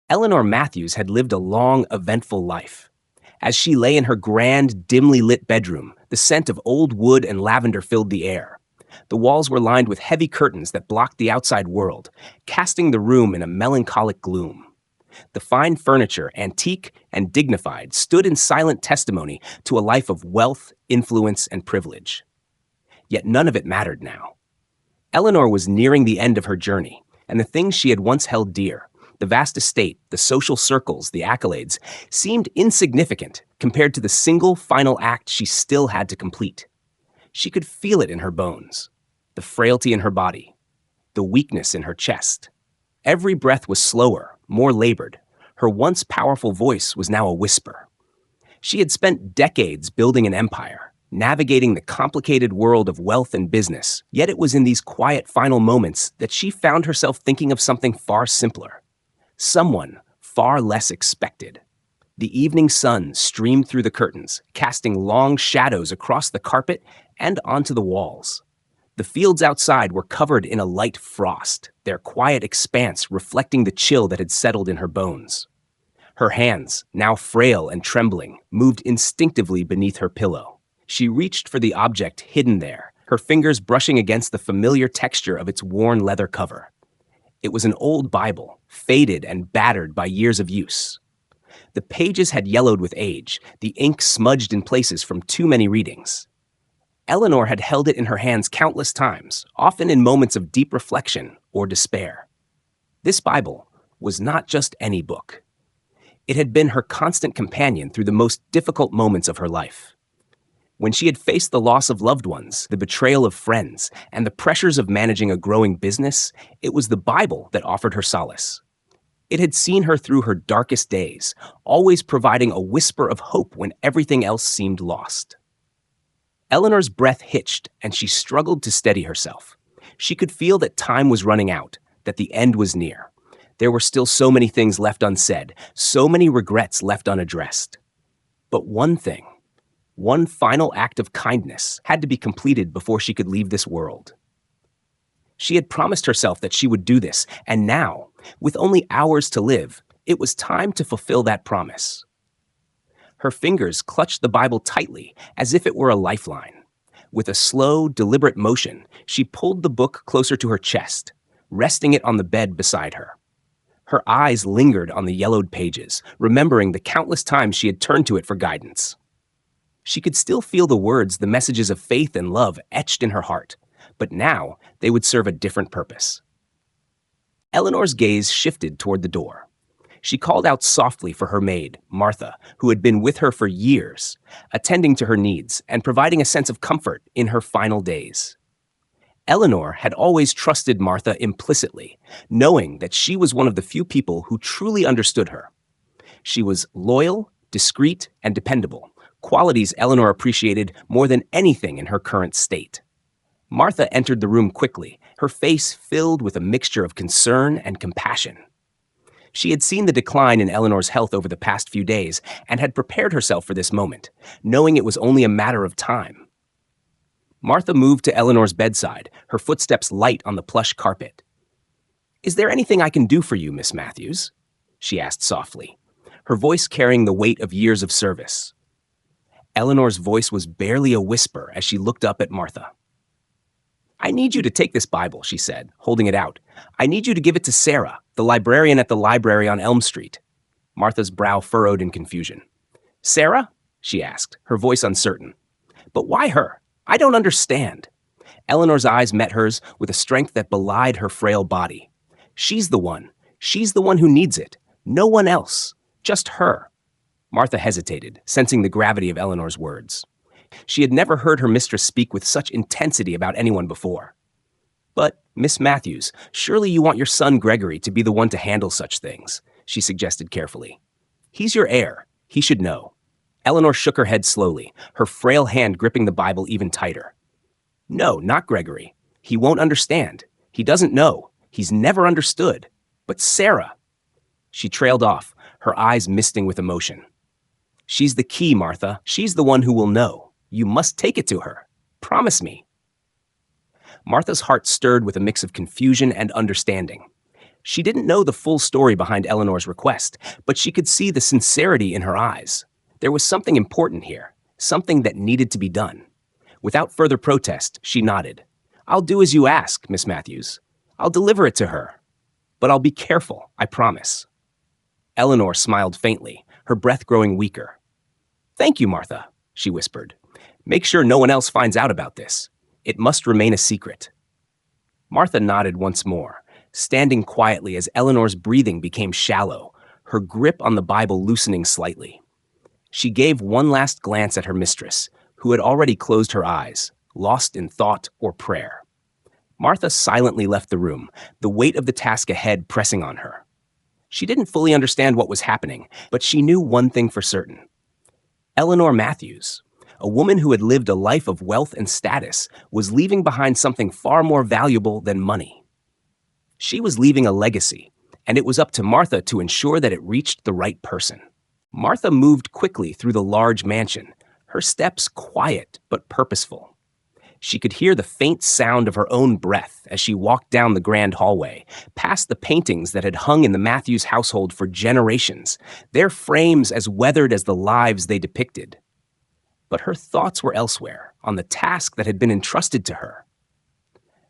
Eleanor Matthews had lived a long, eventful life. As she lay in her grand, dimly lit bedroom, the scent of old wood and lavender filled the air. The walls were lined with heavy curtains that blocked the outside world, casting the room in a melancholic gloom. The fine furniture, antique and dignified, stood in silent testimony to a life of wealth, influence, and privilege. Yet none of it mattered now. Eleanor was nearing the end of her journey, and the things she had once held dear, the vast estate, the social circles, the accolades, seemed insignificant compared to the single final act she still had to complete. She could feel it in her bones, the frailty in her body, the weakness in her chest. Every breath was slower, more labored. Her once powerful voice was now a whisper. She had spent decades building an empire, navigating the complicated world of wealth and business, yet it was in these quiet final moments that she found herself thinking of something far simpler. Someone far less expected. The evening sun streamed through the curtains, casting long shadows across the carpet and onto the walls. The fields outside were covered in a light frost, their quiet expanse reflecting the chill that had settled in her bones. Her hands, now frail and trembling, moved instinctively beneath her pillow. She reached for the object hidden there, her fingers brushing against the familiar texture of its worn leather cover. It was an old Bible, faded and battered by years of use. The pages had yellowed with age, the ink smudged in places from too many readings. Eleanor had held it in her hands countless times, often in moments of deep reflection or despair. This Bible was not just any book. It had been her constant companion through the most difficult moments of her life. When she had faced the loss of loved ones, the betrayal of friends, and the pressures of managing a growing business, it was the Bible that offered her solace. It had seen her through her darkest days, always providing a whisper of hope when everything else seemed lost. Eleanor's breath hitched, and she struggled to steady herself. She could feel that time was running out, that the end was near. There were still so many things left unsaid, so many regrets left unaddressed. But one thing, one final act of kindness, had to be completed before she could leave this world. She had promised herself that she would do this, and now, with only hours to live, it was time to fulfill that promise. Her fingers clutched the Bible tightly, as if it were a lifeline. With a slow, deliberate motion, she pulled the book closer to her chest, resting it on the bed beside her. Her eyes lingered on the yellowed pages, remembering the countless times she had turned to it for guidance. She could still feel the words, the messages of faith and love etched in her heart, but now they would serve a different purpose. Eleanor's gaze shifted toward the door. She called out softly for her maid, Martha, who had been with her for years, attending to her needs and providing a sense of comfort in her final days. Eleanor had always trusted Martha implicitly, knowing that she was one of the few people who truly understood her. She was loyal, discreet, and dependable, qualities Eleanor appreciated more than anything in her current state. Martha entered the room quickly, her face filled with a mixture of concern and compassion. She had seen the decline in Eleanor's health over the past few days and had prepared herself for this moment, knowing it was only a matter of time. Martha moved to Eleanor's bedside, her footsteps light on the plush carpet. "Is there anything I can do for you, Miss Matthews?" she asked softly, her voice carrying the weight of years of service. Eleanor's voice was barely a whisper as she looked up at Martha. "I need you to take this Bible," she said, holding it out. "I need you to give it to Sarah, the librarian at the library on Elm Street." Martha's brow furrowed in confusion. "Sarah?" she asked, her voice uncertain. "But why her? I don't understand." Eleanor's eyes met hers with a strength that belied her frail body. "She's the one. She's the one who needs it. No one else. Just her." Martha hesitated, sensing the gravity of Eleanor's words. She had never heard her mistress speak with such intensity about anyone before. "But, Miss Matthews, surely you want your son Gregory to be the one to handle such things," she suggested carefully. "He's your heir. He should know." Eleanor shook her head slowly, her frail hand gripping the Bible even tighter. "No, not Gregory. He won't understand. He doesn't know. He's never understood. But Sarah." She trailed off, her eyes misting with emotion. "She's the key, Martha. She's the one who will know. You must take it to her. Promise me." Martha's heart stirred with a mix of confusion and understanding. She didn't know the full story behind Eleanor's request, but she could see the sincerity in her eyes. There was something important here, something that needed to be done. Without further protest, she nodded. "I'll do as you ask, Miss Matthews. I'll deliver it to her. But I'll be careful, I promise." Eleanor smiled faintly, her breath growing weaker. "Thank you, Martha," she whispered. "Make sure no one else finds out about this. It must remain a secret." Martha nodded once more, standing quietly as Eleanor's breathing became shallow, her grip on the Bible loosening slightly. She gave one last glance at her mistress, who had already closed her eyes, lost in thought or prayer. Martha silently left the room, the weight of the task ahead pressing on her. She didn't fully understand what was happening, but she knew one thing for certain. Eleanor Matthews, a woman who had lived a life of wealth and status, was leaving behind something far more valuable than money. She was leaving a legacy, and it was up to Martha to ensure that it reached the right person. Martha moved quickly through the large mansion, her steps quiet but purposeful. She could hear the faint sound of her own breath as she walked down the grand hallway, past the paintings that had hung in the Matthews household for generations, their frames as weathered as the lives they depicted. But her thoughts were elsewhere, on the task that had been entrusted to her.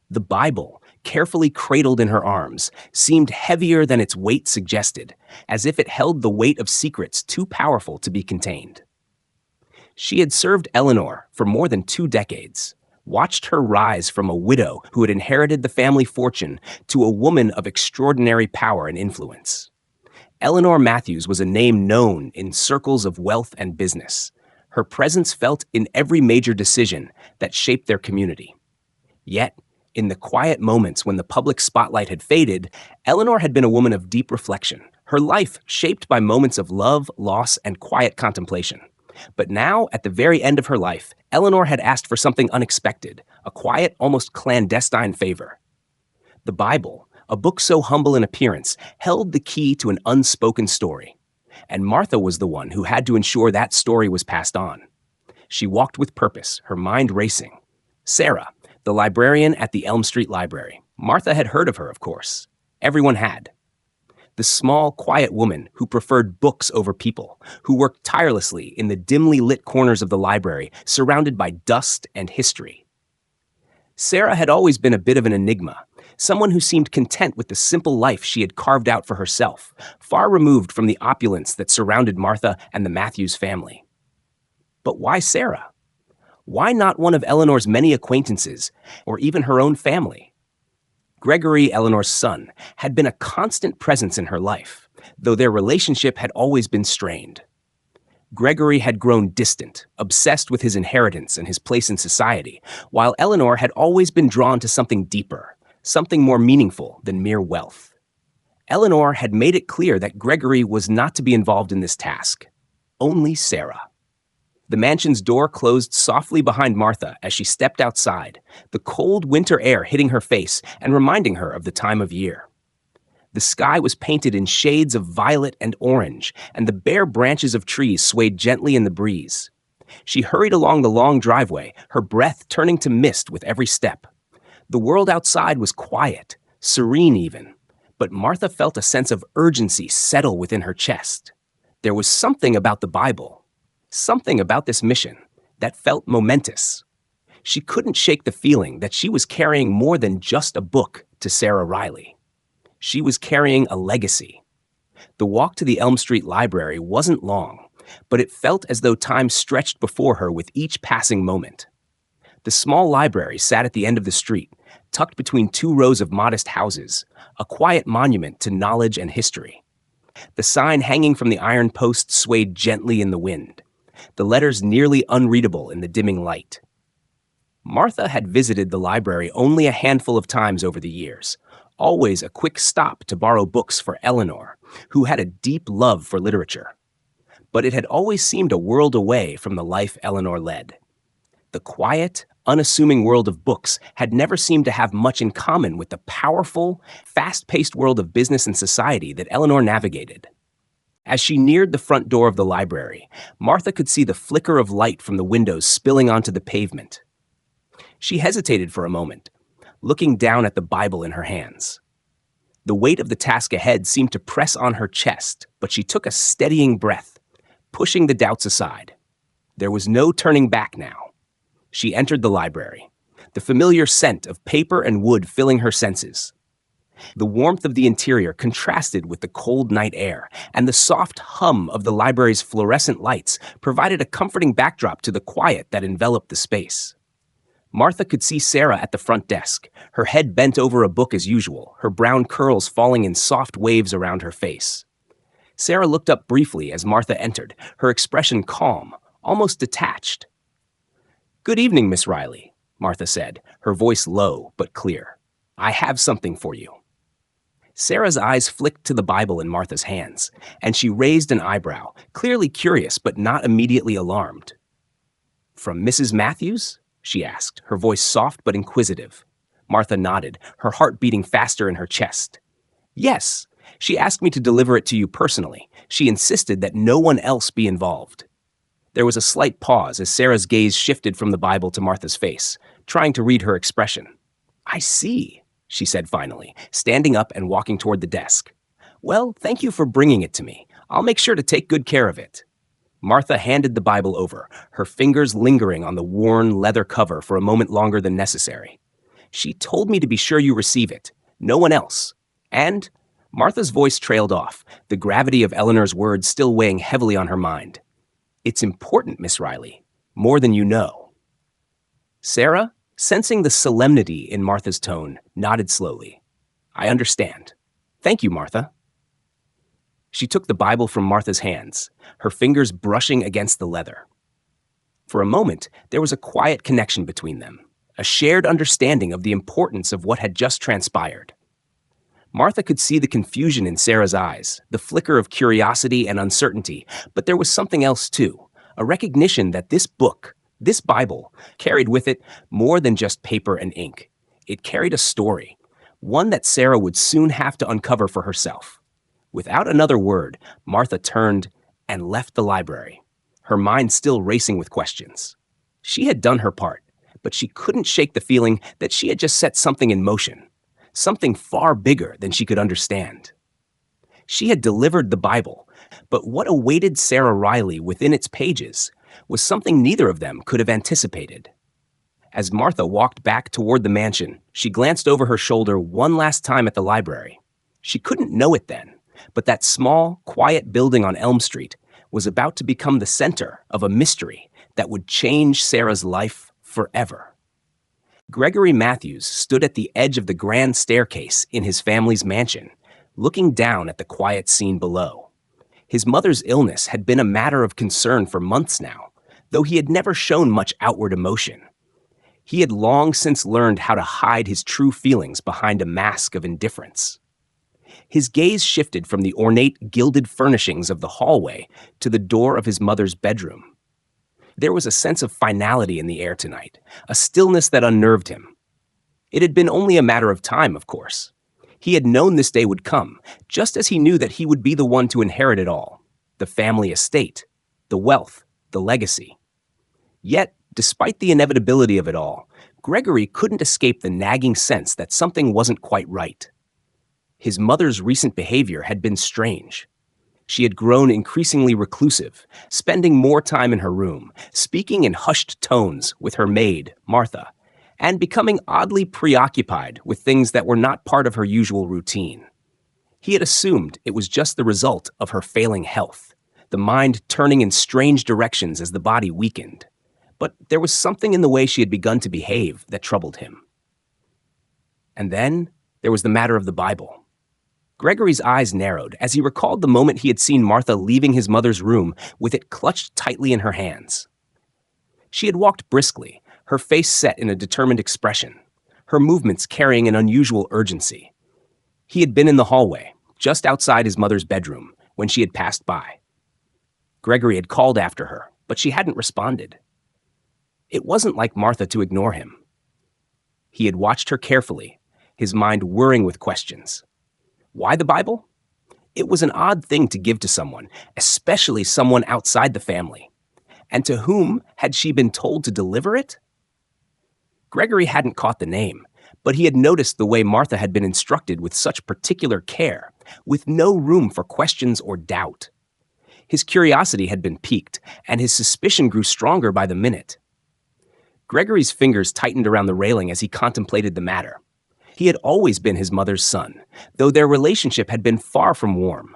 The Bible, carefully cradled in her arms, seemed heavier than its weight suggested, as if it held the weight of secrets too powerful to be contained. She had served Eleanor for more than 2 decades, watched her rise from a widow who had inherited the family fortune to a woman of extraordinary power and influence. Eleanor Matthews was a name known in circles of wealth and business. Her presence felt in every major decision that shaped their community. Yet, in the quiet moments when the public spotlight had faded, Eleanor had been a woman of deep reflection, her life shaped by moments of love, loss, and quiet contemplation. But now, at the very end of her life, Eleanor had asked for something unexpected, a quiet, almost clandestine favor. The Bible, a book so humble in appearance, held the key to an unspoken story. And Martha was the one who had to ensure that story was passed on. She walked with purpose, her mind racing. Sarah, the librarian at the Elm Street Library. Martha had heard of her, of course. Everyone had. The small, quiet woman who preferred books over people, who worked tirelessly in the dimly lit corners of the library, surrounded by dust and history. Sarah had always been a bit of an enigma, someone who seemed content with the simple life she had carved out for herself, far removed from the opulence that surrounded Martha and the Matthews family. But why Sarah? Why not one of Eleanor's many acquaintances, or even her own family? Gregory, Eleanor's son, had been a constant presence in her life, though their relationship had always been strained. Gregory had grown distant, obsessed with his inheritance and his place in society, while Eleanor had always been drawn to something deeper, something more meaningful than mere wealth. Eleanor had made it clear that Gregory was not to be involved in this task. Only Sarah. The mansion's door closed softly behind Martha as she stepped outside, the cold winter air hitting her face and reminding her of the time of year. The sky was painted in shades of violet and orange, and the bare branches of trees swayed gently in the breeze. She hurried along the long driveway, her breath turning to mist with every step. The world outside was quiet, serene even, but Martha felt a sense of urgency settle within her chest. There was something about the Bible, something about this mission, that felt momentous. She couldn't shake the feeling that she was carrying more than just a book to Sarah Riley. She was carrying a legacy. The walk to the Elm Street Library wasn't long, but it felt as though time stretched before her with each passing moment. The small library sat at the end of the street, tucked between 2 rows of modest houses, a quiet monument to knowledge and history. The sign hanging from the iron post swayed gently in the wind, the letters nearly unreadable in the dimming light. Martha had visited the library only a handful of times over the years, always a quick stop to borrow books for Eleanor, who had a deep love for literature. But it had always seemed a world away from the life Eleanor led. The quiet, unassuming world of books had never seemed to have much in common with the powerful, fast-paced world of business and society that Eleanor navigated. As she neared the front door of the library, Martha could see the flicker of light from the windows spilling onto the pavement. She hesitated for a moment, looking down at the Bible in her hands. The weight of the task ahead seemed to press on her chest, but she took a steadying breath, pushing the doubts aside. There was no turning back now. She entered the library, the familiar scent of paper and wood filling her senses. The warmth of the interior contrasted with the cold night air, and the soft hum of the library's fluorescent lights provided a comforting backdrop to the quiet that enveloped the space. Martha could see Sarah at the front desk, her head bent over a book as usual, her brown curls falling in soft waves around her face. Sarah looked up briefly as Martha entered, her expression calm, almost detached. "Good evening, Miss Riley," Martha said, her voice low but clear. "I have something for you." Sarah's eyes flicked to the Bible in Martha's hands, and she raised an eyebrow, clearly curious but not immediately alarmed. "From Mrs. Matthews?" she asked, her voice soft but inquisitive. Martha nodded, her heart beating faster in her chest. "Yes, she asked me to deliver it to you personally. She insisted that no one else be involved." There was a slight pause as Sarah's gaze shifted from the Bible to Martha's face, trying to read her expression. "I see," she said finally, standing up and walking toward the desk. "Well, thank you for bringing it to me. I'll make sure to take good care of it." Martha handed the Bible over, her fingers lingering on the worn leather cover for a moment longer than necessary. "She told me to be sure you receive it. No one else. And," Martha's voice trailed off, the gravity of Eleanor's words still weighing heavily on her mind, "it's important, Miss Riley, more than you know." Sarah, sensing the solemnity in Martha's tone, nodded slowly. "I understand. Thank you, Martha." She took the Bible from Martha's hands, her fingers brushing against the leather. For a moment, there was a quiet connection between them, a shared understanding of the importance of what had just transpired. Martha could see the confusion in Sarah's eyes, the flicker of curiosity and uncertainty, but there was something else too, a recognition that this book, this Bible, carried with it more than just paper and ink. It carried a story, one that Sarah would soon have to uncover for herself. Without another word, Martha turned and left the library, her mind still racing with questions. She had done her part, but she couldn't shake the feeling that she had just set something in motion, something far bigger than she could understand. She had delivered the Bible, but what awaited Sarah Riley within its pages was something neither of them could have anticipated. As Martha walked back toward the mansion, she glanced over her shoulder one last time at the library. She couldn't know it then, but that small, quiet building on Elm Street was about to become the center of a mystery that would change Sarah's life forever. Gregory Matthews stood at the edge of the grand staircase in his family's mansion, looking down at the quiet scene below. His mother's illness had been a matter of concern for months now, though he had never shown much outward emotion. He had long since learned how to hide his true feelings behind a mask of indifference. His gaze shifted from the ornate, gilded furnishings of the hallway to the door of his mother's bedroom. There was a sense of finality in the air tonight, a stillness that unnerved him. It had been only a matter of time, of course. He had known this day would come, just as he knew that he would be the one to inherit it all, the family estate, the wealth, the legacy. Yet, despite the inevitability of it all, Gregory couldn't escape the nagging sense that something wasn't quite right. His mother's recent behavior had been strange. She had grown increasingly reclusive, spending more time in her room, speaking in hushed tones with her maid, Martha, and becoming oddly preoccupied with things that were not part of her usual routine. He had assumed it was just the result of her failing health, the mind turning in strange directions as the body weakened. But there was something in the way she had begun to behave that troubled him. And then there was the matter of the Bible. Gregory's eyes narrowed as he recalled the moment he had seen Martha leaving his mother's room with it clutched tightly in her hands. She had walked briskly, her face set in a determined expression, her movements carrying an unusual urgency. He had been in the hallway, just outside his mother's bedroom, when she had passed by. Gregory had called after her, but she hadn't responded. It wasn't like Martha to ignore him. He had watched her carefully, his mind whirring with questions. Why the Bible? It was an odd thing to give to someone, especially someone outside the family. And to whom had she been told to deliver it? Gregory hadn't caught the name, But he had noticed the way Martha had been instructed with such particular care, with no room for questions or doubt. His curiosity had been piqued, and his suspicion grew stronger by the minute. Gregory's fingers tightened around the railing as he contemplated the matter. He had always been his mother's son, though their relationship had been far from warm.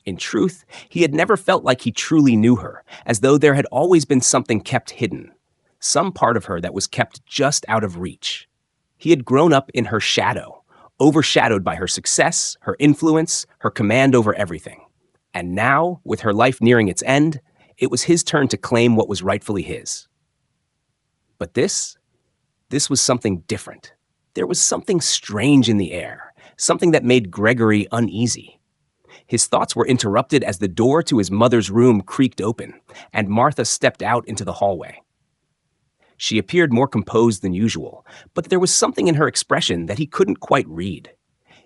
In truth, he had never felt like he truly knew her, as though there had always been something kept hidden, some part of her that was kept just out of reach. He had grown up in her shadow, overshadowed by her success, her influence, her command over everything. And now, with her life nearing its end, it was his turn to claim what was rightfully his. But this was something different. There was something strange in the air, something that made Gregory uneasy. His thoughts were interrupted as the door to his mother's room creaked open, and Martha stepped out into the hallway. She appeared more composed than usual, but there was something in her expression that he couldn't quite read.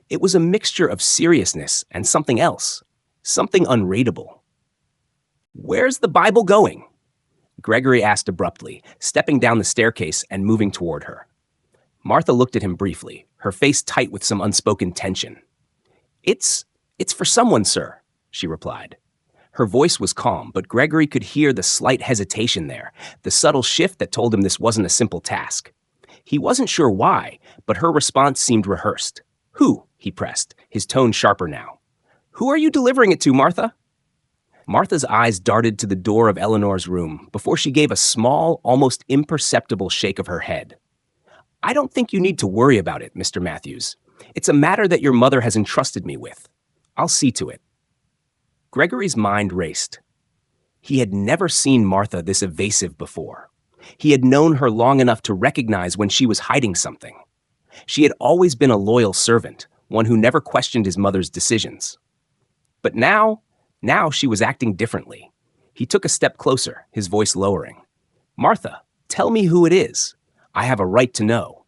It was a mixture of seriousness and something else, something unreadable. "Where's the Bible going?" Gregory asked abruptly, stepping down the staircase and moving toward her. Martha looked at him briefly, her face tight with some unspoken tension. It's for someone, sir," she replied. Her voice was calm, but Gregory could hear the slight hesitation there, the subtle shift that told him this wasn't a simple task. He wasn't sure why, but her response seemed rehearsed. "Who?" he pressed, his tone sharper now. "Who are you delivering it to, Martha?" Martha's eyes darted to the door of Eleanor's room before she gave a small, almost imperceptible shake of her head. "I don't think you need to worry about it, Mr. Matthews. It's a matter that your mother has entrusted me with. I'll see to it." Gregory's mind raced. He had never seen Martha this evasive before. He had known her long enough to recognize when she was hiding something. She had always been a loyal servant, one who never questioned his mother's decisions. But now she was acting differently. He took a step closer, his voice lowering. "Martha, tell me who it is. I have a right to know."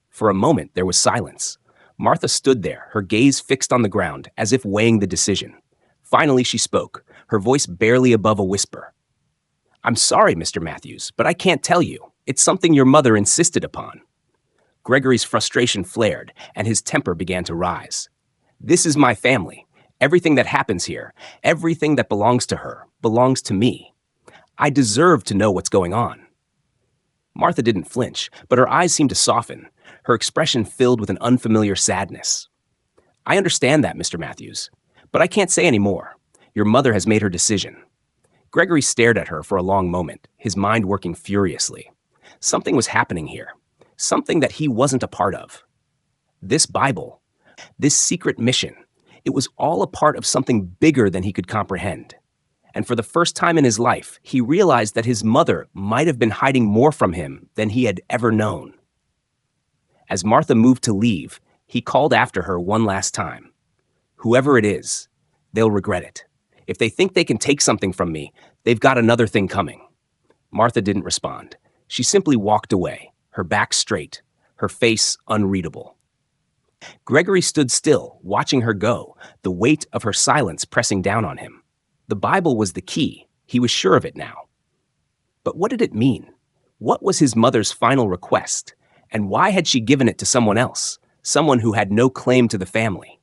For a moment, there was silence. Martha stood there, her gaze fixed on the ground, as if weighing the decision. Finally, she spoke, her voice barely above a whisper. "I'm sorry, Mr. Matthews, but I can't tell you. It's something your mother insisted upon." Gregory's frustration flared, and his temper began to rise. "This is my family. Everything that happens here, everything that belongs to her, belongs to me. I deserve to know what's going on." Martha didn't flinch, but her eyes seemed to soften, her expression filled with an unfamiliar sadness. "I understand that, Mr. Matthews, but I can't say any more. Your mother has made her decision." Gregory stared at her for a long moment, his mind working furiously. Something was happening here, something that he wasn't a part of. This Bible, this secret mission, it was all a part of something bigger than he could comprehend. And for the first time in his life, he realized that his mother might have been hiding more from him than he had ever known. As Martha moved to leave, he called after her one last time. "Whoever it is, they'll regret it. If they think they can take something from me, they've got another thing coming." Martha didn't respond. She simply walked away, her back straight, her face unreadable. Gregory stood still, watching her go, the weight of her silence pressing down on him. The Bible was the key. He was sure of it now. But what did it mean? What was his mother's final request? And why had she given it to someone else, someone who had no claim to the family?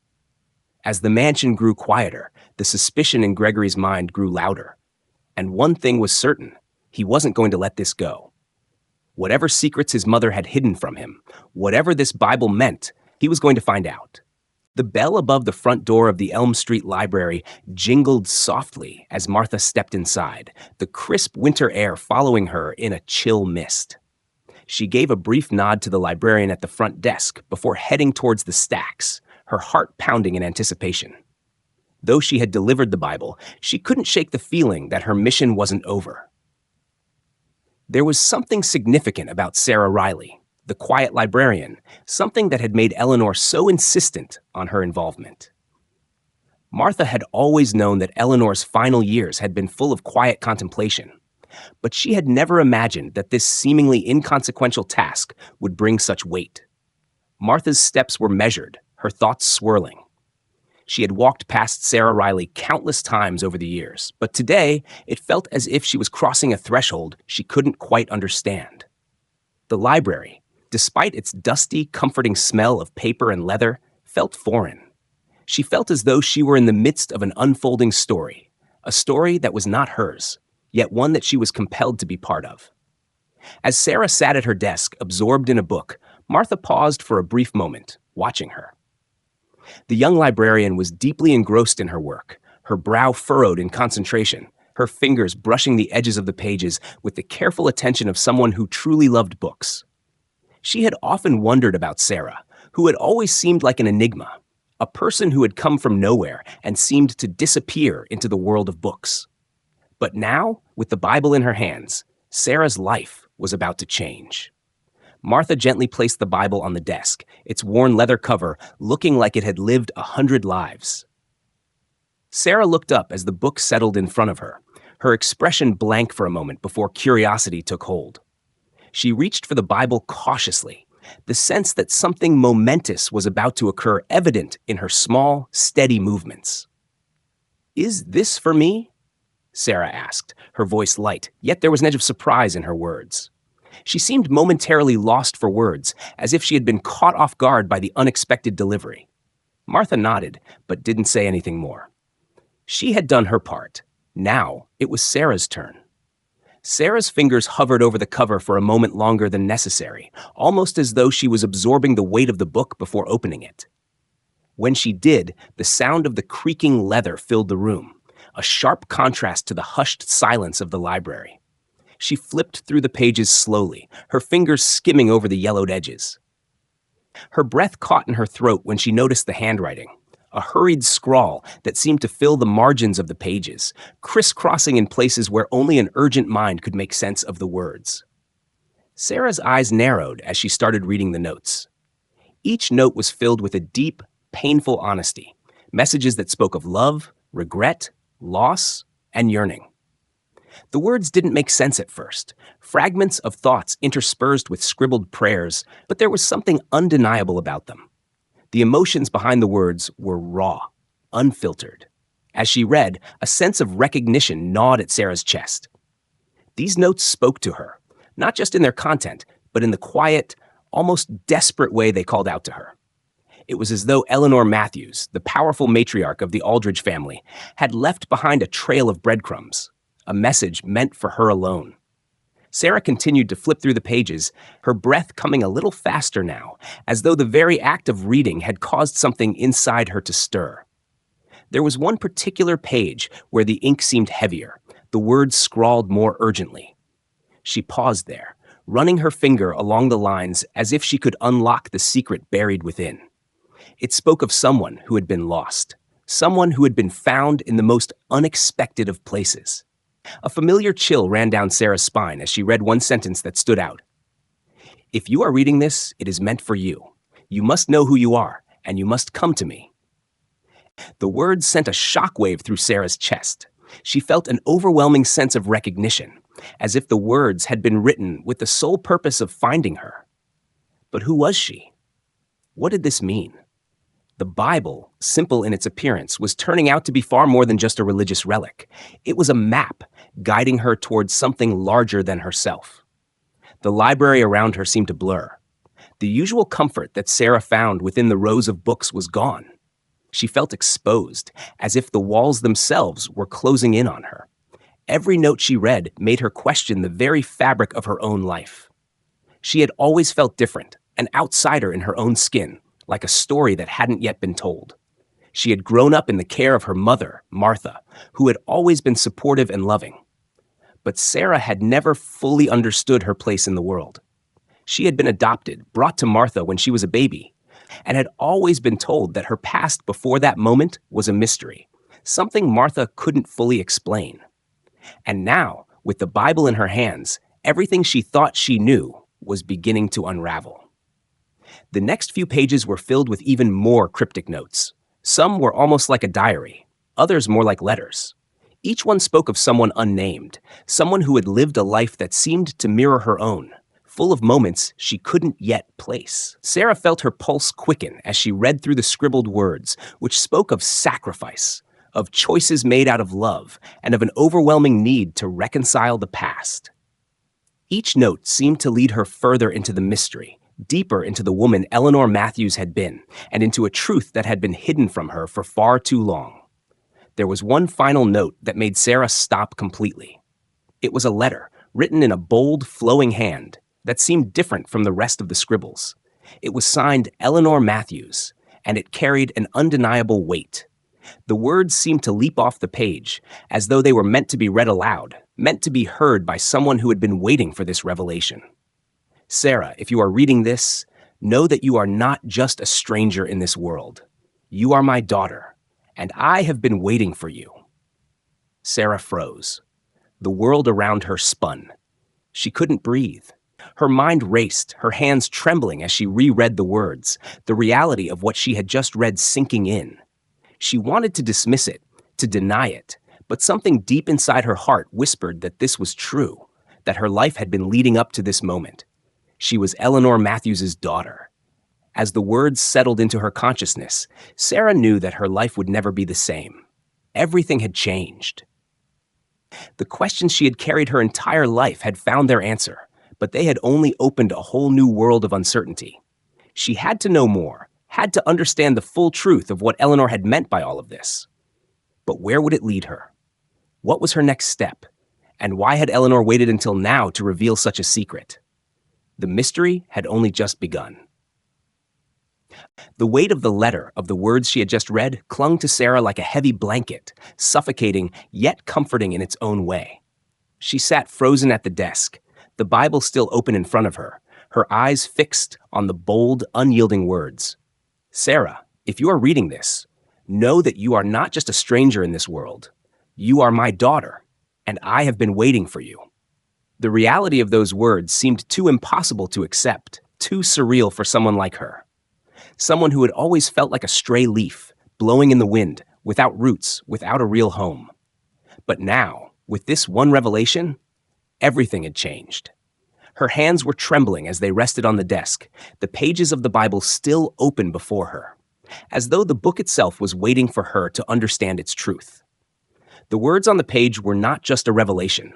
As the mansion grew quieter, the suspicion in Gregory's mind grew louder. And one thing was certain, he wasn't going to let this go. Whatever secrets his mother had hidden from him, whatever this Bible meant, he was going to find out. The bell above the front door of the Elm Street Library jingled softly as Martha stepped inside, the crisp winter air following her in a chill mist. She gave a brief nod to the librarian at the front desk before heading towards the stacks, her heart pounding in anticipation. Though she had delivered the Bible, she couldn't shake the feeling that her mission wasn't over. There was something significant about Sarah Riley, the quiet librarian, something that had made Eleanor so insistent on her involvement. Martha had always known that Eleanor's final years had been full of quiet contemplation, but she had never imagined that this seemingly inconsequential task would bring such weight. Martha's steps were measured, her thoughts swirling. She had walked past Sarah Riley countless times over the years, but today it felt as if she was crossing a threshold she couldn't quite understand. The library, despite its dusty, comforting smell of paper and leather, felt foreign. She felt as though she were in the midst of an unfolding story, a story that was not hers, yet one that she was compelled to be part of. As Sarah sat at her desk, absorbed in a book, Martha paused for a brief moment, watching her. The young librarian was deeply engrossed in her work, her brow furrowed in concentration, her fingers brushing the edges of the pages with the careful attention of someone who truly loved books. She had often wondered about Sarah, who had always seemed like an enigma, a person who had come from nowhere and seemed to disappear into the world of books. But now, with the Bible in her hands, Sarah's life was about to change. Martha gently placed the Bible on the desk, its worn leather cover looking like it had lived 100 lives. Sarah looked up as the book settled in front of her, her expression blank for a moment before curiosity took hold. She reached for the Bible cautiously, the sense that something momentous was about to occur evident in her small, steady movements. "Is this for me?" Sarah asked, her voice light, yet there was an edge of surprise in her words. She seemed momentarily lost for words, as if she had been caught off guard by the unexpected delivery. Martha nodded, but didn't say anything more. She had done her part. Now it was Sarah's turn. Sarah's fingers hovered over the cover for a moment longer than necessary, almost as though she was absorbing the weight of the book before opening it. When she did, the sound of the creaking leather filled the room, a sharp contrast to the hushed silence of the library. She flipped through the pages slowly, her fingers skimming over the yellowed edges. Her breath caught in her throat when she noticed the handwriting, a hurried scrawl that seemed to fill the margins of the pages, crisscrossing in places where only an urgent mind could make sense of the words. Sarah's eyes narrowed as she started reading the notes. Each note was filled with a deep, painful honesty, messages that spoke of love, regret, loss, and yearning. The words didn't make sense at first, fragments of thoughts interspersed with scribbled prayers, but there was something undeniable about them. The emotions behind the words were raw, unfiltered. As she read, a sense of recognition gnawed at Sarah's chest. These notes spoke to her, not just in their content, but in the quiet, almost desperate way they called out to her. It was as though Eleanor Matthews, the powerful matriarch of the Aldridge family, had left behind a trail of breadcrumbs, a message meant for her alone. Sarah continued to flip through the pages, her breath coming a little faster now, as though the very act of reading had caused something inside her to stir. There was one particular page where the ink seemed heavier, the words scrawled more urgently. She paused there, running her finger along the lines as if she could unlock the secret buried within. It spoke of someone who had been lost, someone who had been found in the most unexpected of places. A familiar chill ran down Sarah's spine as she read one sentence that stood out. "If you are reading this, it is meant for you. You must know who you are, and you must come to me." The words sent a shockwave through Sarah's chest. She felt an overwhelming sense of recognition, as if the words had been written with the sole purpose of finding her. But who was she? What did this mean? The Bible, simple in its appearance, was turning out to be far more than just a religious relic. It was a map, guiding her towards something larger than herself. The library around her seemed to blur. The usual comfort that Sarah found within the rows of books was gone. She felt exposed, as if the walls themselves were closing in on her. Every note she read made her question the very fabric of her own life. She had always felt different, an outsider in her own skin, like a story that hadn't yet been told. She had grown up in the care of her mother, Martha, who had always been supportive and loving. But Sarah had never fully understood her place in the world. She had been adopted, brought to Martha when she was a baby, and had always been told that her past before that moment was a mystery, something Martha couldn't fully explain. And now, with the Bible in her hands, everything she thought she knew was beginning to unravel. The next few pages were filled with even more cryptic notes. Some were almost like a diary, others more like letters. Each one spoke of someone unnamed, someone who had lived a life that seemed to mirror her own, full of moments she couldn't yet place. Sarah felt her pulse quicken as she read through the scribbled words, which spoke of sacrifice, of choices made out of love, and of an overwhelming need to reconcile the past. Each note seemed to lead her further into the mystery, deeper into the woman Eleanor Matthews had been, and into a truth that had been hidden from her for far too long. There was one final note that made Sarah stop completely. It was a letter, written in a bold, flowing hand, that seemed different from the rest of the scribbles. It was signed Eleanor Matthews, and it carried an undeniable weight. The words seemed to leap off the page, as though they were meant to be read aloud, meant to be heard by someone who had been waiting for this revelation. Sarah, if you are reading this, know that you are not just a stranger in this world. You are my daughter, and I have been waiting for you. Sarah froze. The world around her spun. She couldn't breathe. Her mind raced, her hands trembling as she reread the words, the reality of what she had just read sinking in. She wanted to dismiss it, to deny it, but something deep inside her heart whispered that this was true, that her life had been leading up to this moment. She was Eleanor Matthews's daughter. As the words settled into her consciousness, Sarah knew that her life would never be the same. Everything had changed. The questions she had carried her entire life had found their answer, but they had only opened a whole new world of uncertainty. She had to know more, had to understand the full truth of what Eleanor had meant by all of this. But where would it lead her? What was her next step? And why had Eleanor waited until now to reveal such a secret? The mystery had only just begun. The weight of the letter, of the words she had just read, clung to Sarah like a heavy blanket, suffocating yet comforting in its own way. She sat frozen at the desk, the Bible still open in front of her, her eyes fixed on the bold, unyielding words. Sarah, if you are reading this, know that you are not just a stranger in this world. You are my daughter, and I have been waiting for you. The reality of those words seemed too impossible to accept, too surreal for someone like her. Someone who had always felt like a stray leaf, blowing in the wind, without roots, without a real home. But now, with this one revelation, everything had changed. Her hands were trembling as they rested on the desk, the pages of the Bible still open before her, as though the book itself was waiting for her to understand its truth. The words on the page were not just a revelation.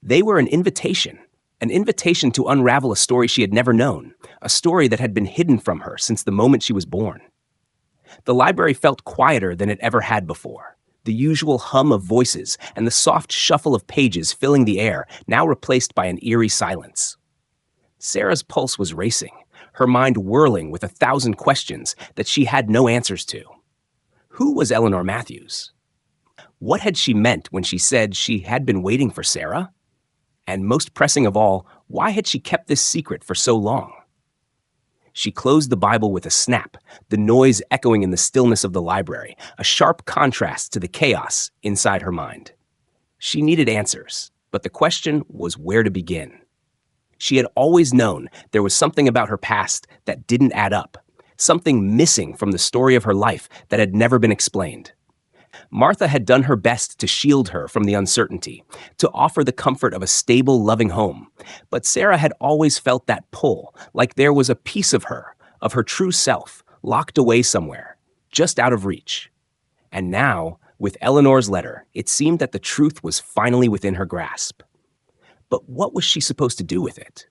They were an invitation to unravel a story she had never known, a story that had been hidden from her since the moment she was born. The library felt quieter than it ever had before. The usual hum of voices and the soft shuffle of pages filling the air, now replaced by an eerie silence. Sarah's pulse was racing, her mind whirling with 1,000 questions that she had no answers to. Who was Eleanor Matthews? What had she meant when she said she had been waiting for Sarah? And most pressing of all, why had she kept this secret for so long? She closed the Bible with a snap, the noise echoing in the stillness of the library, a sharp contrast to the chaos inside her mind. She needed answers, but the question was where to begin. She had always known there was something about her past that didn't add up, something missing from the story of her life that had never been explained. Martha had done her best to shield her from the uncertainty, to offer the comfort of a stable, loving home. But Sarah had always felt that pull, like there was a piece of her true self, locked away somewhere, just out of reach. And now, with Eleanor's letter, it seemed that the truth was finally within her grasp. But what was she supposed to do with it?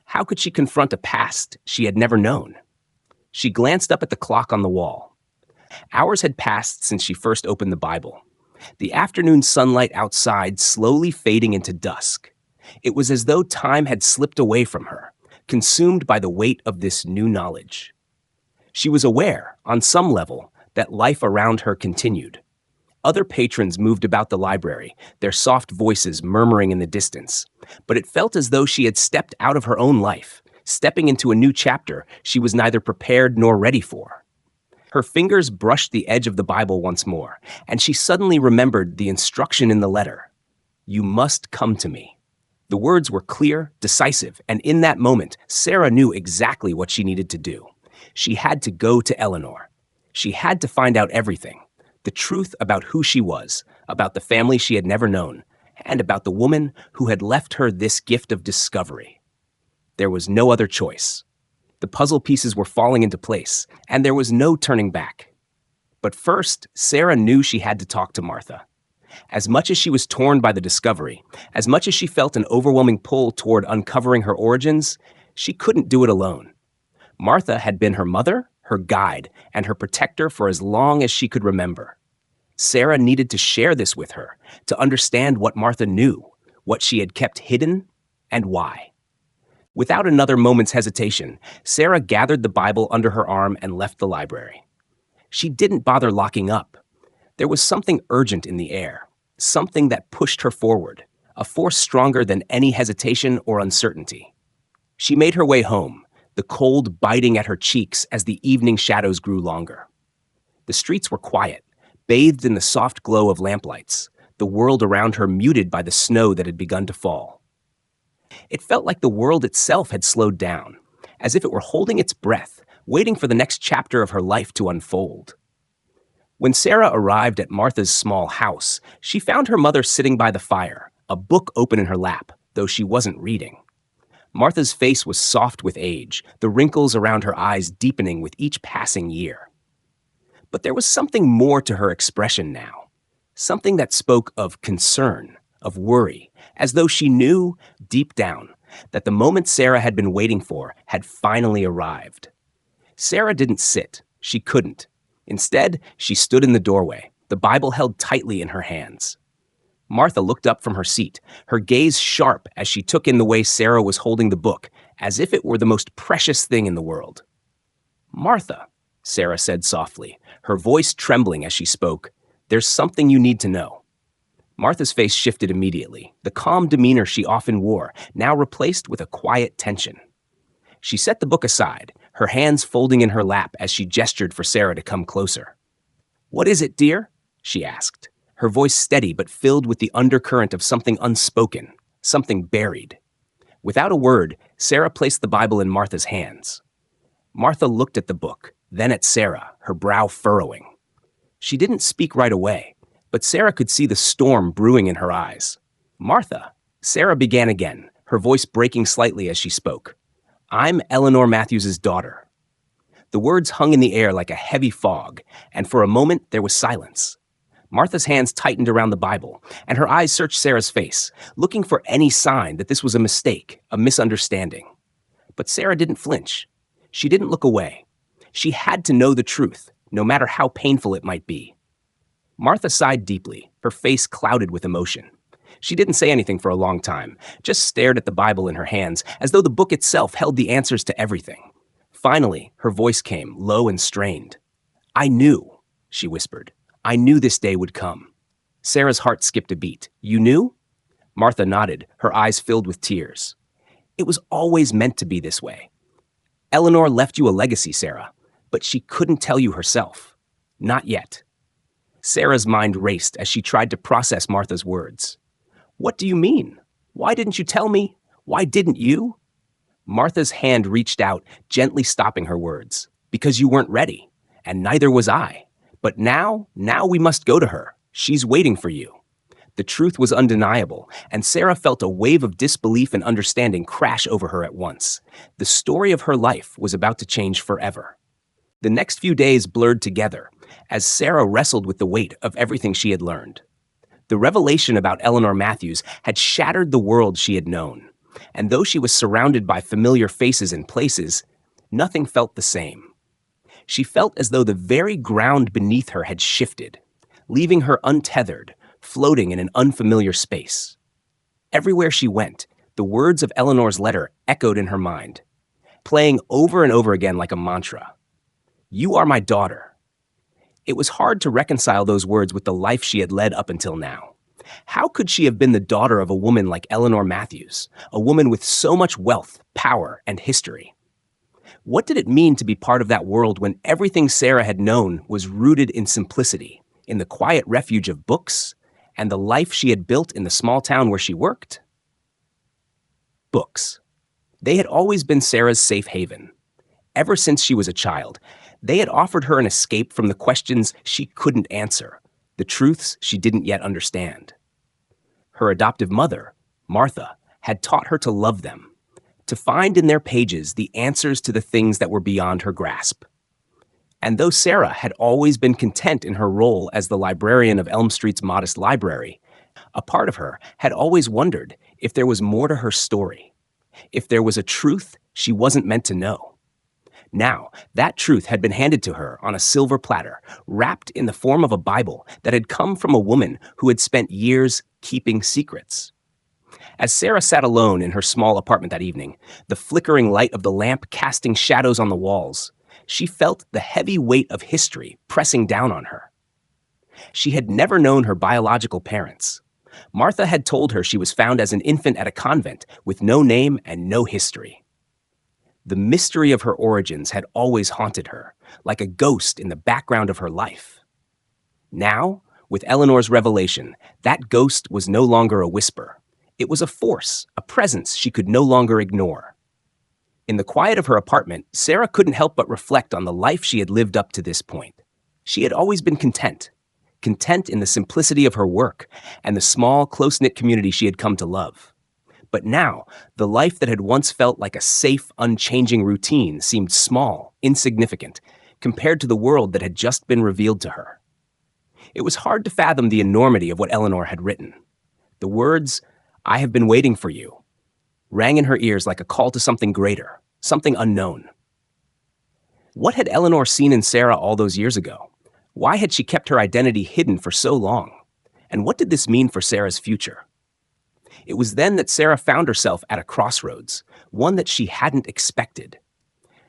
How could she confront a past she had never known? She glanced up at the clock on the wall. Hours had passed since she first opened the Bible. The afternoon sunlight outside slowly fading into dusk. It was as though time had slipped away from her, consumed by the weight of this new knowledge. She was aware, on some level, that life around her continued. Other patrons moved about the library, their soft voices murmuring in the distance. But it felt as though she had stepped out of her own life, stepping into a new chapter she was neither prepared nor ready for. Her fingers brushed the edge of the Bible once more, and she suddenly remembered the instruction in the letter. You must come to me. The words were clear, decisive, and in that moment, Sarah knew exactly what she needed to do. She had to go to Eleanor. She had to find out everything. The truth about who she was, about the family she had never known, and about the woman who had left her this gift of discovery. There was no other choice. The puzzle pieces were falling into place, and there was no turning back. But first, Sarah knew she had to talk to Martha. As much as she was torn by the discovery, as much as she felt an overwhelming pull toward uncovering her origins, she couldn't do it alone. Martha had been her mother, her guide, and her protector for as long as she could remember. Sarah needed to share this with her, to understand what Martha knew, what she had kept hidden, and why. Without another moment's hesitation, Sarah gathered the Bible under her arm and left the library. She didn't bother locking up. There was something urgent in the air, something that pushed her forward, a force stronger than any hesitation or uncertainty. She made her way home, the cold biting at her cheeks as the evening shadows grew longer. The streets were quiet, bathed in the soft glow of lamplights, the world around her muted by the snow that had begun to fall. It felt like the world itself had slowed down, as if it were holding its breath, waiting for the next chapter of her life to unfold. When Sarah arrived at Martha's small house, she found her mother sitting by the fire, a book open in her lap, though she wasn't reading. Martha's face was soft with age, the wrinkles around her eyes deepening with each passing year. But there was something more to her expression now, something that spoke of concern, of worry, as though she knew, deep down, that the moment Sarah had been waiting for had finally arrived. Sarah didn't sit. She couldn't. Instead, she stood in the doorway, the Bible held tightly in her hands. Martha looked up from her seat, her gaze sharp as she took in the way Sarah was holding the book, as if it were the most precious thing in the world. "Martha," Sarah said softly, her voice trembling as she spoke, "there's something you need to know." Martha's face shifted immediately, the calm demeanor she often wore, now replaced with a quiet tension. She set the book aside, her hands folding in her lap as she gestured for Sarah to come closer. "What is it, dear?" she asked, her voice steady but filled with the undercurrent of something unspoken, something buried. Without a word, Sarah placed the Bible in Martha's hands. Martha looked at the book, then at Sarah, her brow furrowing. She didn't speak right away, but Sarah could see the storm brewing in her eyes. "Martha," Sarah began again, her voice breaking slightly as she spoke. "I'm Eleanor Matthews's daughter." The words hung in the air like a heavy fog, and for a moment there was silence. Martha's hands tightened around the Bible, and her eyes searched Sarah's face, looking for any sign that this was a mistake, a misunderstanding. But Sarah didn't flinch. She didn't look away. She had to know the truth, no matter how painful it might be. Martha sighed deeply, her face clouded with emotion. She didn't say anything for a long time, just stared at the Bible in her hands, as though the book itself held the answers to everything. Finally, her voice came, low and strained. "I knew," she whispered. "I knew this day would come." Sarah's heart skipped a beat. "You knew?" Martha nodded, her eyes filled with tears. "It was always meant to be this way. Eleanor left you a legacy, Sarah, but she couldn't tell you herself. Not yet." Sarah's mind raced as she tried to process Martha's words. "What do you mean? Why didn't you tell me? Why didn't you?" Martha's hand reached out, gently stopping her words. "Because you weren't ready, and neither was I. But now we must go to her. She's waiting for you." The truth was undeniable, and Sarah felt a wave of disbelief and understanding crash over her at once. The story of her life was about to change forever. The next few days blurred together, as Sarah wrestled with the weight of everything she had learned. The revelation about Eleanor Matthews had shattered the world she had known, and though she was surrounded by familiar faces and places, nothing felt the same. She felt as though the very ground beneath her had shifted, leaving her untethered, floating in an unfamiliar space. Everywhere she went, the words of Eleanor's letter echoed in her mind, playing over and over again like a mantra. "You are my daughter." It was hard to reconcile those words with the life she had led up until now. How could she have been the daughter of a woman like Eleanor Matthews, a woman with so much wealth, power, and history? What did it mean to be part of that world when everything Sarah had known was rooted in simplicity, in the quiet refuge of books, and the life she had built in the small town where she worked? Books. They had always been Sarah's safe haven. Ever since she was a child, they had offered her an escape from the questions she couldn't answer, the truths she didn't yet understand. Her adoptive mother, Martha, had taught her to love them, to find in their pages the answers to the things that were beyond her grasp. And though Sarah had always been content in her role as the librarian of Elm Street's modest library, a part of her had always wondered if there was more to her story, if there was a truth she wasn't meant to know. Now, that truth had been handed to her on a silver platter, wrapped in the form of a Bible that had come from a woman who had spent years keeping secrets. As Sarah sat alone in her small apartment that evening, the flickering light of the lamp casting shadows on the walls, she felt the heavy weight of history pressing down on her. She had never known her biological parents. Martha had told her she was found as an infant at a convent with no name and no history. The mystery of her origins had always haunted her, like a ghost in the background of her life. Now, with Eleanor's revelation, that ghost was no longer a whisper. It was a force, a presence she could no longer ignore. In the quiet of her apartment, Sarah couldn't help but reflect on the life she had lived up to this point. She had always been content in the simplicity of her work and the small, close-knit community she had come to love. But now, the life that had once felt like a safe, unchanging routine seemed small, insignificant, compared to the world that had just been revealed to her. It was hard to fathom the enormity of what Eleanor had written. The words, "I have been waiting for you," rang in her ears like a call to something greater, something unknown. What had Eleanor seen in Sarah all those years ago? Why had she kept her identity hidden for so long? And what did this mean for Sarah's future? It was then that Sarah found herself at a crossroads, one that she hadn't expected.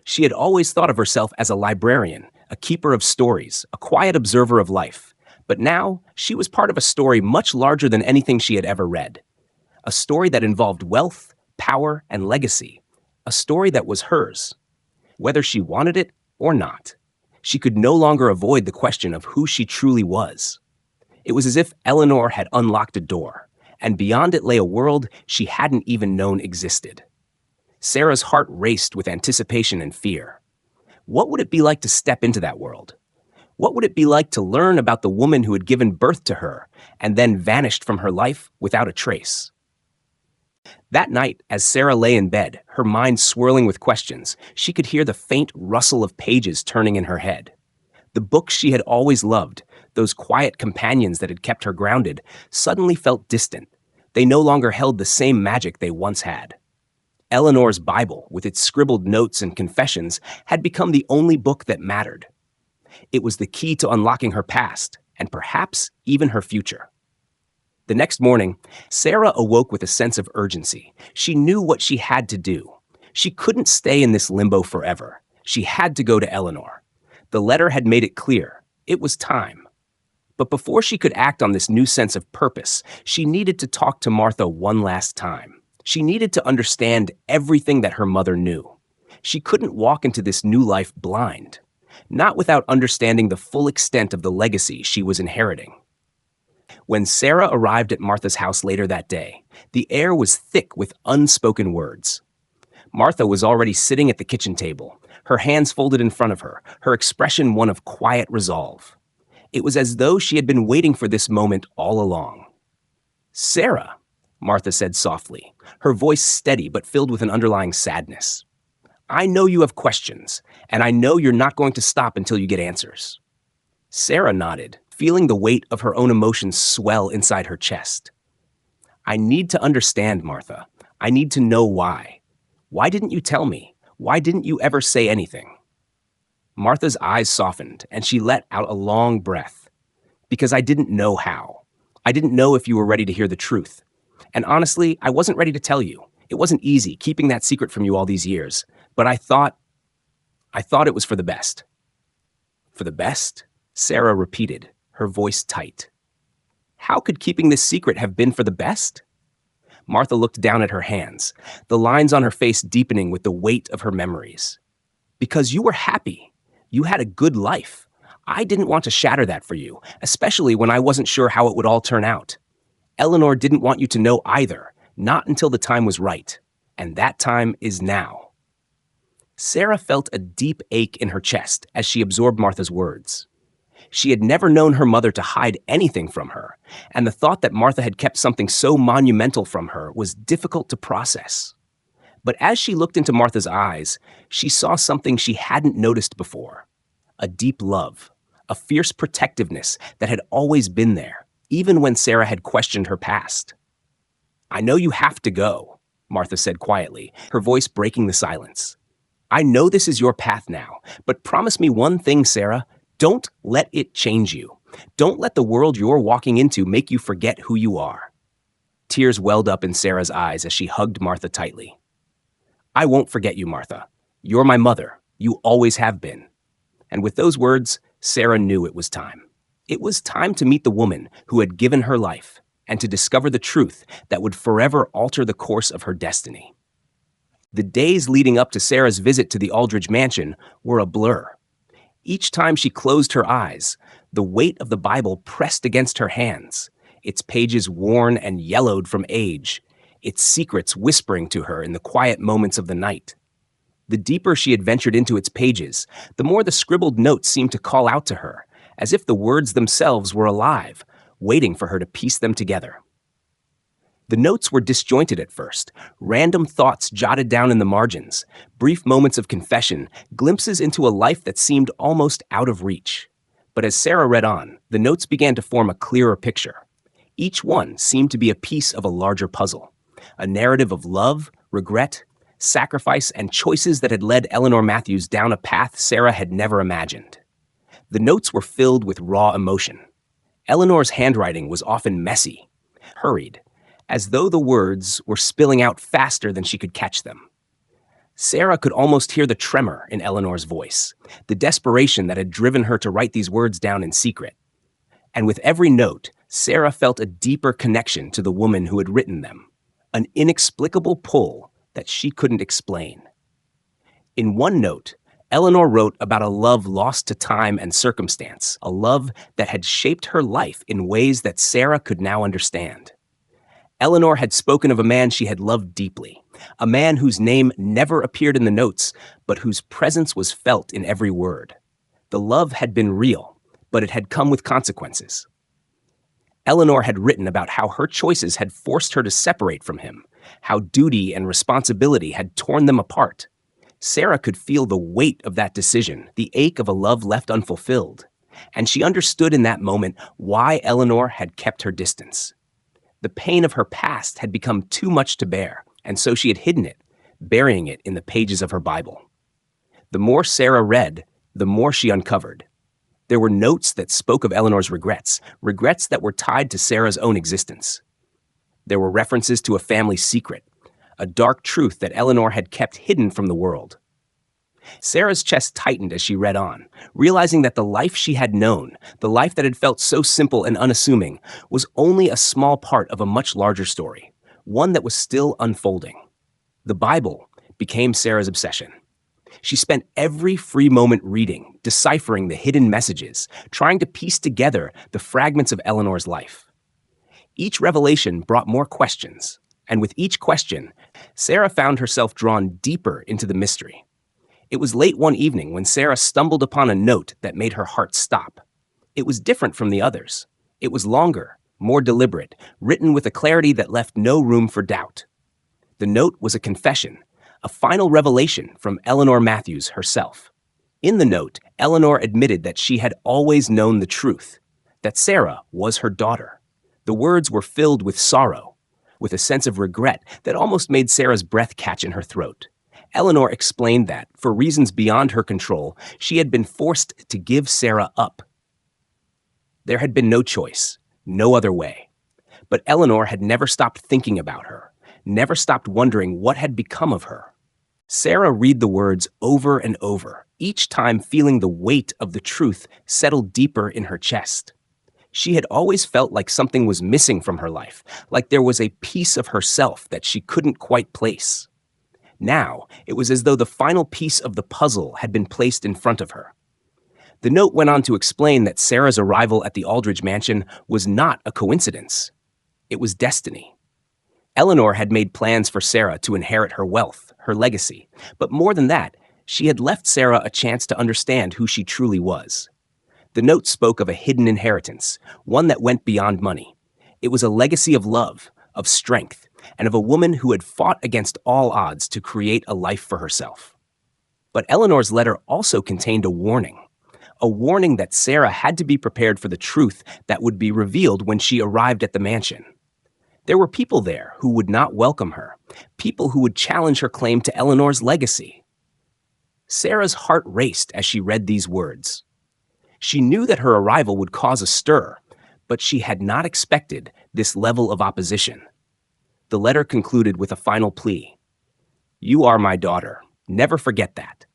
She had always thought of herself as a librarian, a keeper of stories, a quiet observer of life. But now, she was part of a story much larger than anything she had ever read. A story that involved wealth, power, and legacy. A story that was hers. Whether she wanted it or not, she could no longer avoid the question of who she truly was. It was as if Eleanor had unlocked a door, and beyond it lay a world she hadn't even known existed. Sarah's heart raced with anticipation and fear. What would it be like to step into that world? What would it be like to learn about the woman who had given birth to her and then vanished from her life without a trace? That night, as Sarah lay in bed, her mind swirling with questions, she could hear the faint rustle of pages turning in her head. The books she had always loved, those quiet companions that had kept her grounded, suddenly felt distant. They no longer held the same magic they once had. Eleanor's Bible, with its scribbled notes and confessions, had become the only book that mattered. It was the key to unlocking her past, and perhaps even her future. The next morning, Sarah awoke with a sense of urgency. She knew what she had to do. She couldn't stay in this limbo forever. She had to go to Eleanor. The letter had made it clear. It was time. But before she could act on this new sense of purpose, she needed to talk to Martha one last time. She needed to understand everything that her mother knew. She couldn't walk into this new life blind, not without understanding the full extent of the legacy she was inheriting. When Sarah arrived at Martha's house later that day, the air was thick with unspoken words. Martha was already sitting at the kitchen table, her hands folded in front of her, her expression one of quiet resolve. It was as though she had been waiting for this moment all along. "Sarah," Martha said softly, her voice steady but filled with an underlying sadness. "I know you have questions, and I know you're not going to stop until you get answers." Sarah nodded, feeling the weight of her own emotions swell inside her chest. "I need to understand, Martha. I need to know why. Why didn't you tell me? Why didn't you ever say anything?" Martha's eyes softened, and she let out a long breath. "Because I didn't know how. I didn't know if you were ready to hear the truth. And honestly, I wasn't ready to tell you. It wasn't easy keeping that secret from you all these years. But I thought it was for the best." "For the best?" Sarah repeated, her voice tight. How could keeping this secret have been for the best? Martha looked down at her hands, the lines on her face deepening with the weight of her memories. "Because you were happy. You had a good life. I didn't want to shatter that for you, especially when I wasn't sure how it would all turn out. Eleanor didn't want you to know either, not until the time was right. And that time is now." Sarah felt a deep ache in her chest as she absorbed Martha's words. She had never known her mother to hide anything from her, and the thought that Martha had kept something so monumental from her was difficult to process. But as she looked into Martha's eyes, she saw something she hadn't noticed before. A deep love, a fierce protectiveness that had always been there, even when Sarah had questioned her past. "I know you have to go," Martha said quietly, her voice breaking the silence. I know this is your path now, but promise me one thing, Sarah. Don't let it change you. Don't let the world you're walking into make you forget who you are. Tears welled up in Sarah's eyes as she hugged Martha tightly. I won't forget you, Martha. You're my mother. You always have been. And with those words, Sarah knew it was time. It was time to meet the woman who had given her life and to discover the truth that would forever alter the course of her destiny. The days leading up to Sarah's visit to the Aldridge mansion were a blur. Each time she closed her eyes, the weight of the Bible pressed against her hands, its pages worn and yellowed from age, its secrets whispering to her in the quiet moments of the night. The deeper she had ventured into its pages, the more the scribbled notes seemed to call out to her, as if the words themselves were alive, waiting for her to piece them together. The notes were disjointed at first, random thoughts jotted down in the margins, brief moments of confession, glimpses into a life that seemed almost out of reach. But as Sarah read on, the notes began to form a clearer picture. Each one seemed to be a piece of a larger puzzle, a narrative of love, regret, sacrifice, and choices that had led Eleanor Matthews down a path Sarah had never imagined. The notes were filled with raw emotion. Eleanor's handwriting was often messy, hurried, as though the words were spilling out faster than she could catch them. Sarah could almost hear the tremor in Eleanor's voice, the desperation that had driven her to write these words down in secret. And with every note, Sarah felt a deeper connection to the woman who had written them, an inexplicable pull that she couldn't explain. In one note, Eleanor wrote about a love lost to time and circumstance, a love that had shaped her life in ways that Sarah could now understand. Eleanor had spoken of a man she had loved deeply, a man whose name never appeared in the notes, but whose presence was felt in every word. The love had been real, but it had come with consequences. Eleanor had written about how her choices had forced her to separate from him, how duty and responsibility had torn them apart. Sarah could feel the weight of that decision, the ache of a love left unfulfilled, and she understood in that moment why Eleanor had kept her distance. The pain of her past had become too much to bear, and so she had hidden it, burying it in the pages of her Bible. The more Sarah read, the more she uncovered. There were notes that spoke of Eleanor's regrets, regrets that were tied to Sarah's own existence. There were references to a family secret, a dark truth that Eleanor had kept hidden from the world. Sarah's chest tightened as she read on, realizing that the life she had known, the life that had felt so simple and unassuming, was only a small part of a much larger story, one that was still unfolding. The Bible became Sarah's obsession. She spent every free moment reading, deciphering the hidden messages, trying to piece together the fragments of Eleanor's life. Each revelation brought more questions, and with each question, Sarah found herself drawn deeper into the mystery. It was late one evening when Sarah stumbled upon a note that made her heart stop. It was different from the others. It was longer, more deliberate, written with a clarity that left no room for doubt. The note was a confession, a final revelation from Eleanor Matthews herself. In the note, Eleanor admitted that she had always known the truth, that Sarah was her daughter. The words were filled with sorrow, with a sense of regret that almost made Sarah's breath catch in her throat. Eleanor explained that, for reasons beyond her control, she had been forced to give Sarah up. There had been no choice, no other way. But Eleanor had never stopped thinking about her, never stopped wondering what had become of her. Sarah read the words over and over, each time feeling the weight of the truth settle deeper in her chest. She had always felt like something was missing from her life, like there was a piece of herself that she couldn't quite place. Now, it was as though the final piece of the puzzle had been placed in front of her. The note went on to explain that Sarah's arrival at the Aldridge mansion was not a coincidence. It was destiny. Eleanor had made plans for Sarah to inherit her wealth, her legacy, but more than that, she had left Sarah a chance to understand who she truly was. The note spoke of a hidden inheritance, one that went beyond money. It was a legacy of love, of strength, and of a woman who had fought against all odds to create a life for herself. But Eleanor's letter also contained a warning that Sarah had to be prepared for the truth that would be revealed when she arrived at the mansion. There were people there who would not welcome her, people who would challenge her claim to Eleanor's legacy. Sarah's heart raced as she read these words. She knew that her arrival would cause a stir, but she had not expected this level of opposition. The letter concluded with a final plea. You are my daughter. Never forget that.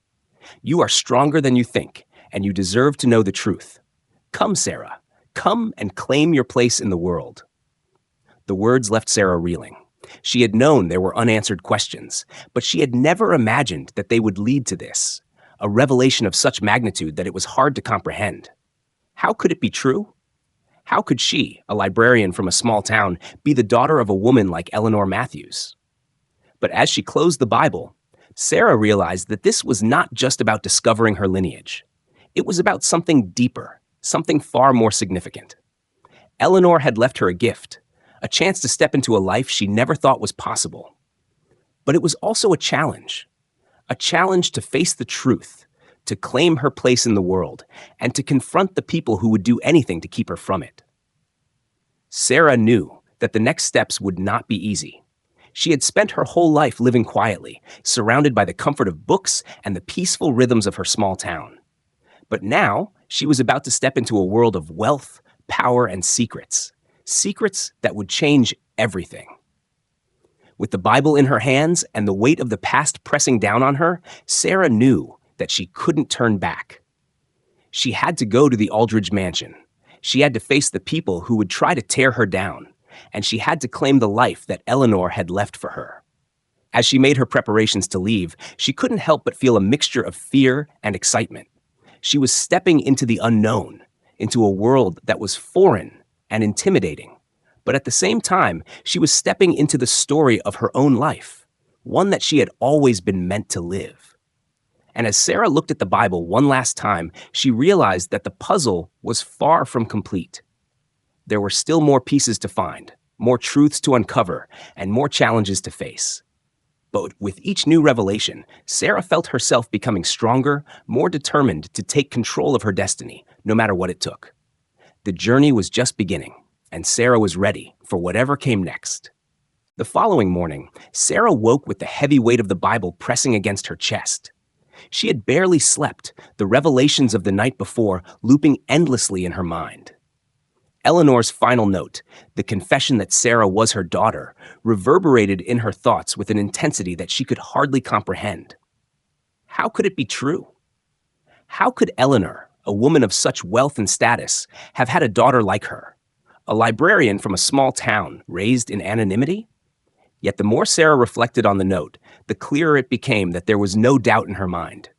You are stronger than you think, and you deserve to know the truth. Come, Sarah. Come and claim your place in the world. The words left Sarah reeling. She had known there were unanswered questions, but she had never imagined that they would lead to this, a revelation of such magnitude that it was hard to comprehend. How could it be true? How could she, a librarian from a small town, be the daughter of a woman like Eleanor Matthews? But as she closed the Bible, Sarah realized that this was not just about discovering her lineage. It was about something deeper, something far more significant. Eleanor had left her a gift, a chance to step into a life she never thought was possible. But it was also a challenge to face the truth, to claim her place in the world, and to confront the people who would do anything to keep her from it. Sarah knew that the next steps would not be easy. She had spent her whole life living quietly, surrounded by the comfort of books and the peaceful rhythms of her small town. But now, she was about to step into a world of wealth, power, and secrets that would change everything. With the Bible in her hands and the weight of the past pressing down on her, Sarah knew that she couldn't turn back. She had to go to the Aldridge mansion. She had to face the people who would try to tear her down, and she had to claim the life that Eleanor had left for her. As she made her preparations to leave, she couldn't help but feel a mixture of fear and excitement. She was stepping into the unknown, into a world that was foreign and intimidating. But at the same time, she was stepping into the story of her own life, one that she had always been meant to live. And as Sarah looked at the Bible one last time, she realized that the puzzle was far from complete. There were still more pieces to find, more truths to uncover, and more challenges to face. But with each new revelation, Sarah felt herself becoming stronger, more determined to take control of her destiny, no matter what it took. The journey was just beginning, and Sarah was ready for whatever came next. The following morning, Sarah woke with the heavy weight of the Bible pressing against her chest. She had barely slept, the revelations of the night before looping endlessly in her mind. Eleanor's final note, the confession that Sarah was her daughter, reverberated in her thoughts with an intensity that she could hardly comprehend. How could it be true? How could Eleanor, a woman of such wealth and status, have had a daughter like her? A librarian from a small town, raised in anonymity? Yet the more Sarah reflected on the note, the clearer it became that there was no doubt in her mind.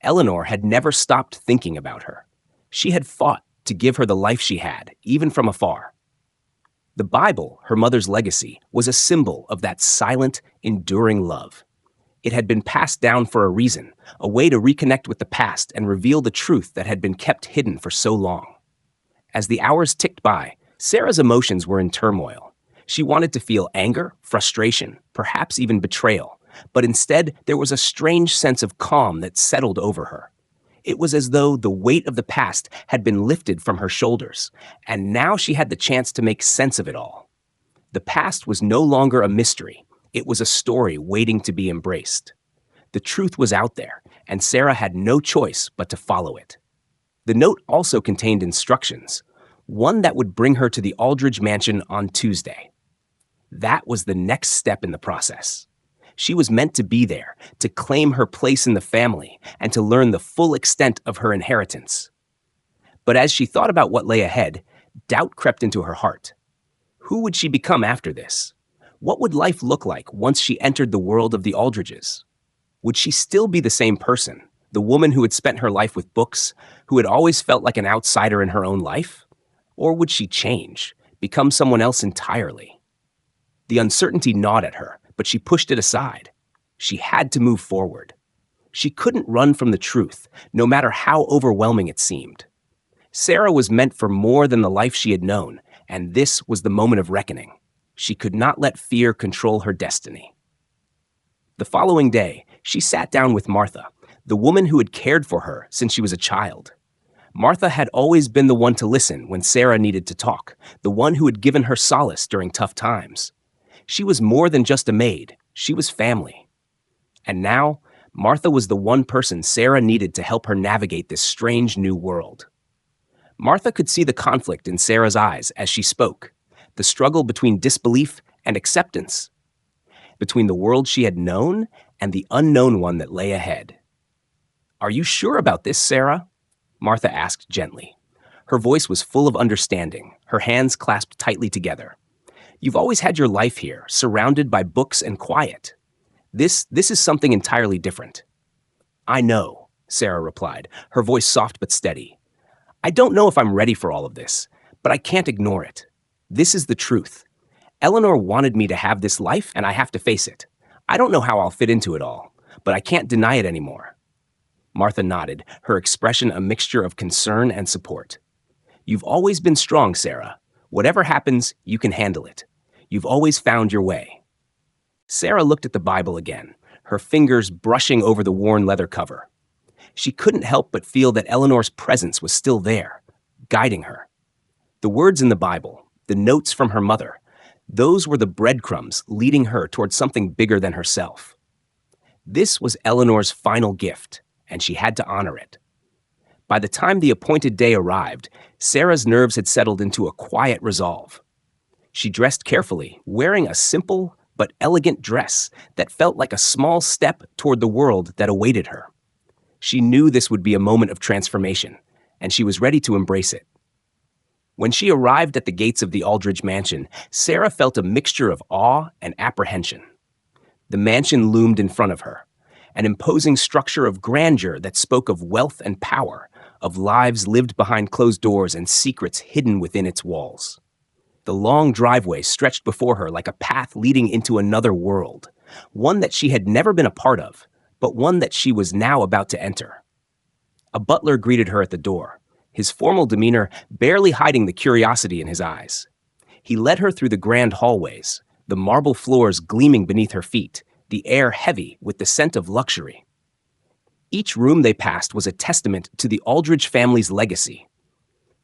Eleanor had never stopped thinking about her. She had fought to give her the life she had, even from afar. The Bible, her mother's legacy, was a symbol of that silent, enduring love. It had been passed down for a reason, a way to reconnect with the past and reveal the truth that had been kept hidden for so long. As the hours ticked by, Sarah's emotions were in turmoil. She wanted to feel anger, frustration, perhaps even betrayal, but instead there was a strange sense of calm that settled over her. It was as though the weight of the past had been lifted from her shoulders, and now she had the chance to make sense of it all. The past was no longer a mystery. It was a story waiting to be embraced. The truth was out there, and Sarah had no choice but to follow it. The note also contained instructions, one that would bring her to the Aldridge mansion on Tuesday. That was the next step in the process. She was meant to be there, to claim her place in the family, and to learn the full extent of her inheritance. But as she thought about what lay ahead, doubt crept into her heart. Who would she become after this? What would life look like once she entered the world of the Aldridges? Would she still be the same person, the woman who had spent her life with books, who had always felt like an outsider in her own life? Or would she change, become someone else entirely? The uncertainty gnawed at her, but she pushed it aside. She had to move forward. She couldn't run from the truth, no matter how overwhelming it seemed. Sarah was meant for more than the life she had known, and this was the moment of reckoning. She could not let fear control her destiny. The following day, she sat down with Martha, the woman who had cared for her since she was a child. Martha had always been the one to listen when Sarah needed to talk, the one who had given her solace during tough times. She was more than just a maid. She was family. And now, Martha was the one person Sarah needed to help her navigate this strange new world. Martha could see the conflict in Sarah's eyes as she spoke, the struggle between disbelief and acceptance, between the world she had known and the unknown one that lay ahead. "Are you sure about this, Sarah?" Martha asked gently. Her voice was full of understanding, her hands clasped tightly together. "You've always had your life here, surrounded by books and quiet. This is something entirely different." "I know," Sarah replied, her voice soft but steady. "I don't know if I'm ready for all of this, but I can't ignore it. This is the truth. Eleanor wanted me to have this life, and I have to face it. I don't know how I'll fit into it all, but I can't deny it anymore." Martha nodded, her expression a mixture of concern and support. "You've always been strong, Sarah. Whatever happens, you can handle it. You've always found your way." Sarah looked at the Bible again, her fingers brushing over the worn leather cover. She couldn't help but feel that Eleanor's presence was still there, guiding her. The words in the Bible, the notes from her mother, those were the breadcrumbs leading her towards something bigger than herself. This was Eleanor's final gift, and she had to honor it. By the time the appointed day arrived, Sarah's nerves had settled into a quiet resolve. She dressed carefully, wearing a simple but elegant dress that felt like a small step toward the world that awaited her. She knew this would be a moment of transformation, and she was ready to embrace it. When she arrived at the gates of the Aldridge mansion, Sarah felt a mixture of awe and apprehension. The mansion loomed in front of her, an imposing structure of grandeur that spoke of wealth and power, of lives lived behind closed doors and secrets hidden within its walls. The long driveway stretched before her like a path leading into another world, one that she had never been a part of, but one that she was now about to enter. A butler greeted her at the door, his formal demeanor barely hiding the curiosity in his eyes. He led her through the grand hallways, the marble floors gleaming beneath her feet, the air heavy with the scent of luxury. Each room they passed was a testament to the Aldridge family's legacy.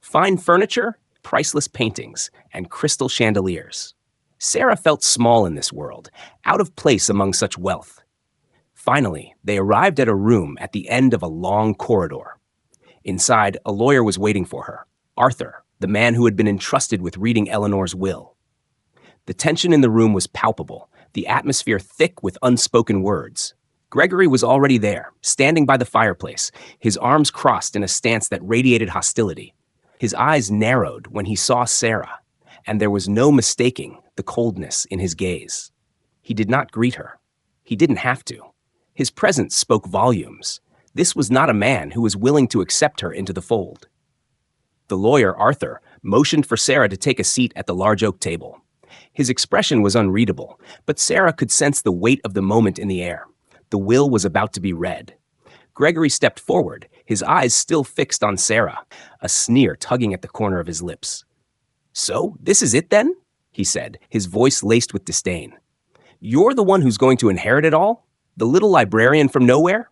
Fine furniture, priceless paintings, and crystal chandeliers. Sarah felt small in this world, out of place among such wealth. Finally, they arrived at a room at the end of a long corridor. Inside, a lawyer was waiting for her, Arthur, the man who had been entrusted with reading Eleanor's will. The tension in the room was palpable, the atmosphere thick with unspoken words. Gregory was already there, standing by the fireplace, his arms crossed in a stance that radiated hostility. His eyes narrowed when he saw Sarah, and there was no mistaking the coldness in his gaze. He did not greet her. He didn't have to. His presence spoke volumes. This was not a man who was willing to accept her into the fold. The lawyer, Arthur, motioned for Sarah to take a seat at the large oak table. His expression was unreadable, but Sarah could sense the weight of the moment in the air. The will was about to be read. Gregory stepped forward, his eyes still fixed on Sarah, a sneer tugging at the corner of his lips. "So, this is it then?" he said, his voice laced with disdain. "You're the one who's going to inherit it all? The little librarian from nowhere?"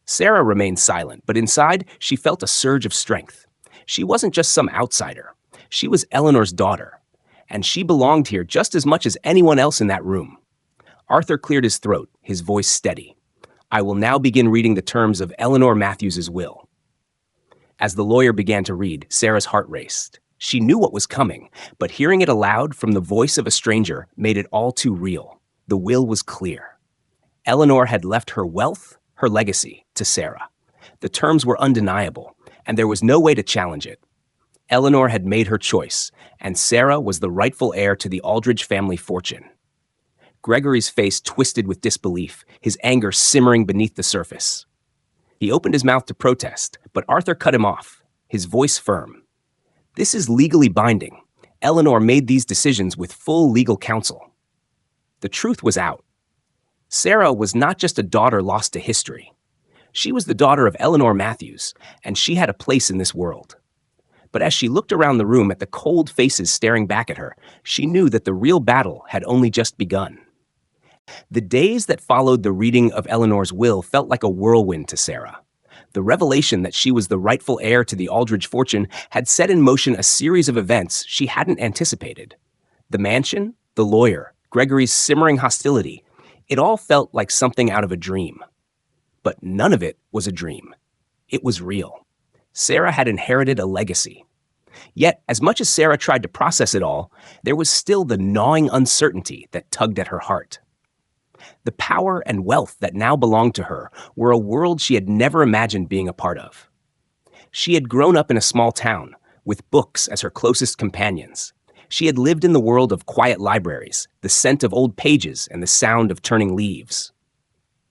Sarah remained silent, but inside, she felt a surge of strength. She wasn't just some outsider. She was Eleanor's daughter, and she belonged here just as much as anyone else in that room. Arthur cleared his throat, his voice steady. "I will now begin reading the terms of Eleanor Matthews's will." As the lawyer began to read, Sarah's heart raced. She knew what was coming, but hearing it aloud from the voice of a stranger made it all too real. The will was clear. Eleanor had left her wealth, her legacy, to Sarah. The terms were undeniable, and there was no way to challenge it. Eleanor had made her choice, and Sarah was the rightful heir to the Aldridge family fortune. Gregory's face twisted with disbelief, his anger simmering beneath the surface. He opened his mouth to protest, but Arthur cut him off, his voice firm. "This is legally binding. Eleanor made these decisions with full legal counsel." The truth was out. Sarah was not just a daughter lost to history. She was the daughter of Eleanor Matthews, and she had a place in this world. But as she looked around the room at the cold faces staring back at her, she knew that the real battle had only just begun. The days that followed the reading of Eleanor's will felt like a whirlwind to Sarah. The revelation that she was the rightful heir to the Aldridge fortune had set in motion a series of events she hadn't anticipated. The mansion, the lawyer, Gregory's simmering hostility, it all felt like something out of a dream. But none of it was a dream. It was real. Sarah had inherited a legacy. Yet, as much as Sarah tried to process it all, there was still the gnawing uncertainty that tugged at her heart. The power and wealth that now belonged to her were a world she had never imagined being a part of. She had grown up in a small town, with books as her closest companions. She had lived in the world of quiet libraries, the scent of old pages and the sound of turning leaves.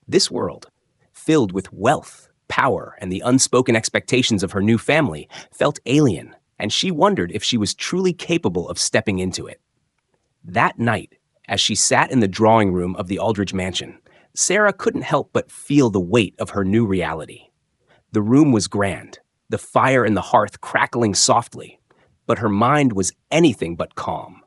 This world, filled with wealth, power, and the unspoken expectations of her new family, felt alien, and she wondered if she was truly capable of stepping into it. That night, as she sat in the drawing room of the Aldridge mansion, Sarah couldn't help but feel the weight of her new reality. The room was grand, the fire in the hearth crackling softly, but her mind was anything but calm.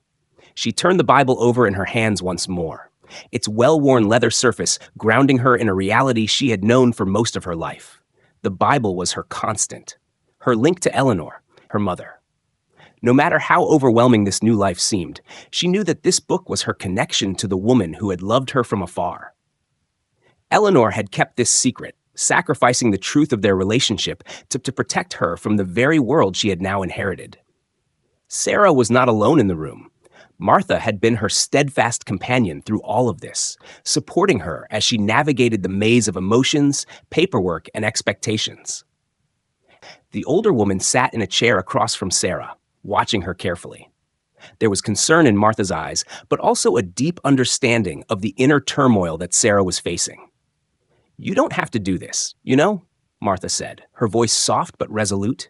She turned the Bible over in her hands once more, its well-worn leather surface grounding her in a reality she had known for most of her life. The Bible was her constant, her link to Eleanor, her mother. No matter how overwhelming this new life seemed, she knew that this book was her connection to the woman who had loved her from afar. Eleanor had kept this secret, sacrificing the truth of their relationship to protect her from the very world she had now inherited. Sarah was not alone in the room. Martha had been her steadfast companion through all of this, supporting her as she navigated the maze of emotions, paperwork, and expectations. The older woman sat in a chair across from Sarah, watching her carefully. There was concern in Martha's eyes, but also a deep understanding of the inner turmoil that Sarah was facing. "You don't have to do this, you know," Martha said, her voice soft but resolute.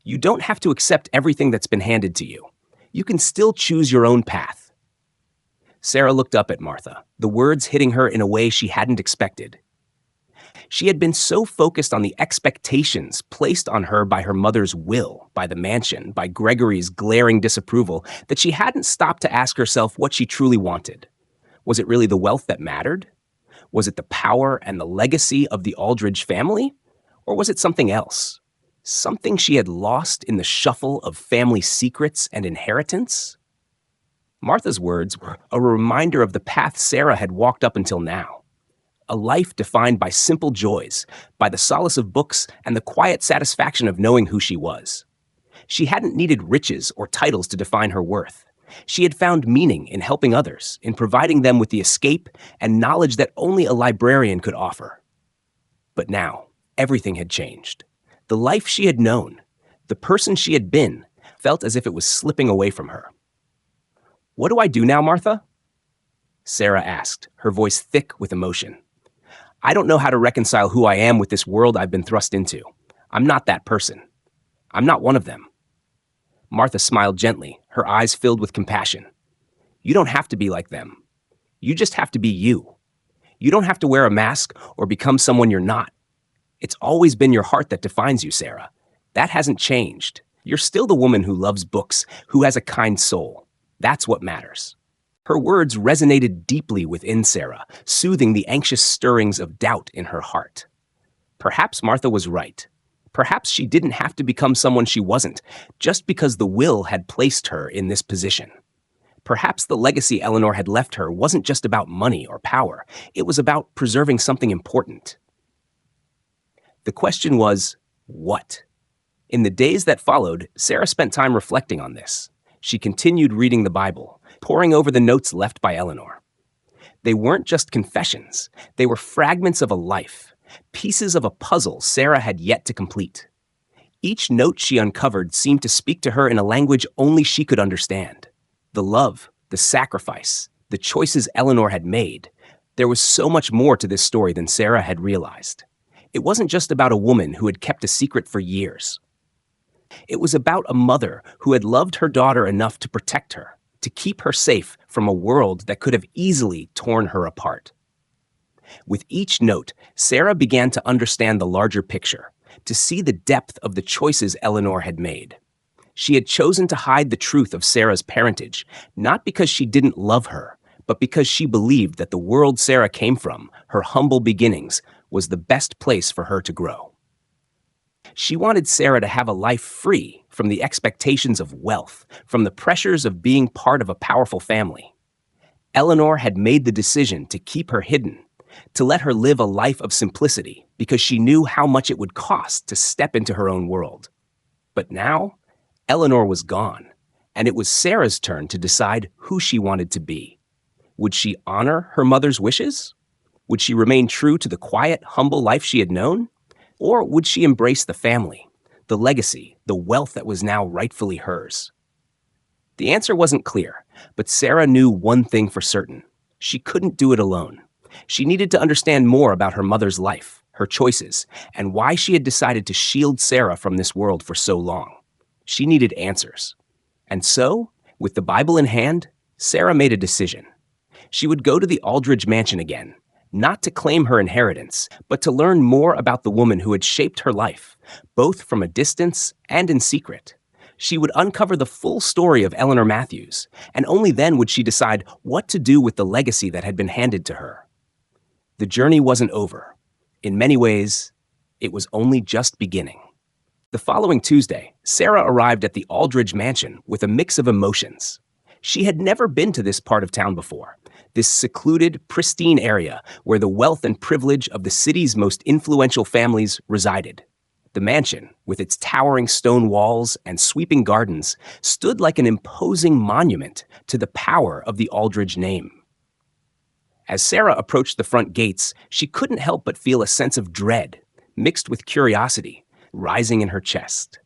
"You don't have to accept everything that's been handed to you. You can still choose your own path." Sarah looked up at Martha, the words hitting her in a way she hadn't expected. She had been so focused on the expectations placed on her by her mother's will, by the mansion, by Gregory's glaring disapproval, that she hadn't stopped to ask herself what she truly wanted. Was it really the wealth that mattered? Was it the power and the legacy of the Aldridge family? Or was it something else? Something she had lost in the shuffle of family secrets and inheritance? Martha's words were a reminder of the path Sarah had walked up until now. A life defined by simple joys, by the solace of books and the quiet satisfaction of knowing who she was. She hadn't needed riches or titles to define her worth. She had found meaning in helping others, in providing them with the escape and knowledge that only a librarian could offer. But now, everything had changed. The life she had known, the person she had been, felt as if it was slipping away from her. "What do I do now, Martha?" Sarah asked, her voice thick with emotion. "I don't know how to reconcile who I am with this world I've been thrust into. I'm not that person. I'm not one of them." Martha smiled gently, her eyes filled with compassion. "You don't have to be like them. You just have to be you. You don't have to wear a mask or become someone you're not. It's always been your heart that defines you, Sarah. That hasn't changed. You're still the woman who loves books, who has a kind soul. That's what matters." Her words resonated deeply within Sarah, soothing the anxious stirrings of doubt in her heart. Perhaps Martha was right. Perhaps she didn't have to become someone she wasn't, just because the will had placed her in this position. Perhaps the legacy Eleanor had left her wasn't just about money or power. It was about preserving something important. The question was, what? In the days that followed, Sarah spent time reflecting on this. She continued reading the Bible, poring over the notes left by Eleanor. They weren't just confessions. They were fragments of a life, pieces of a puzzle Sarah had yet to complete. Each note she uncovered seemed to speak to her in a language only she could understand. The love, the sacrifice, the choices Eleanor had made. There was so much more to this story than Sarah had realized. It wasn't just about a woman who had kept a secret for years. It was about a mother who had loved her daughter enough to protect her, to keep her safe from a world that could have easily torn her apart. With each note, Sarah began to understand the larger picture, to see the depth of the choices Eleanor had made. She had chosen to hide the truth of Sarah's parentage, not because she didn't love her, but because she believed that the world Sarah came from, her humble beginnings, was the best place for her to grow. She wanted Sarah to have a life free from the expectations of wealth, from the pressures of being part of a powerful family. Eleanor had made the decision to keep her hidden, to let her live a life of simplicity because she knew how much it would cost to step into her own world. But now, Eleanor was gone, and it was Sarah's turn to decide who she wanted to be. Would she honor her mother's wishes? Would she remain true to the quiet, humble life she had known? Or would she embrace the family, the legacy, the wealth that was now rightfully hers? The answer wasn't clear, but Sarah knew one thing for certain. She couldn't do it alone. She needed to understand more about her mother's life, her choices, and why she had decided to shield Sarah from this world for so long. She needed answers. And so, with the Bible in hand, Sarah made a decision. She would go to the Aldridge mansion again, not to claim her inheritance, but to learn more about the woman who had shaped her life, both from a distance and in secret. She would uncover the full story of Eleanor Matthews, and only then would she decide what to do with the legacy that had been handed to her. The journey wasn't over. In many ways, it was only just beginning. The following Tuesday, Sarah arrived at the Aldridge mansion with a mix of emotions. She had never been to this part of town before, this secluded, pristine area where the wealth and privilege of the city's most influential families resided. The mansion, with its towering stone walls and sweeping gardens, stood like an imposing monument to the power of the Aldridge name. As Sarah approached the front gates, she couldn't help but feel a sense of dread, mixed with curiosity, rising in her chest.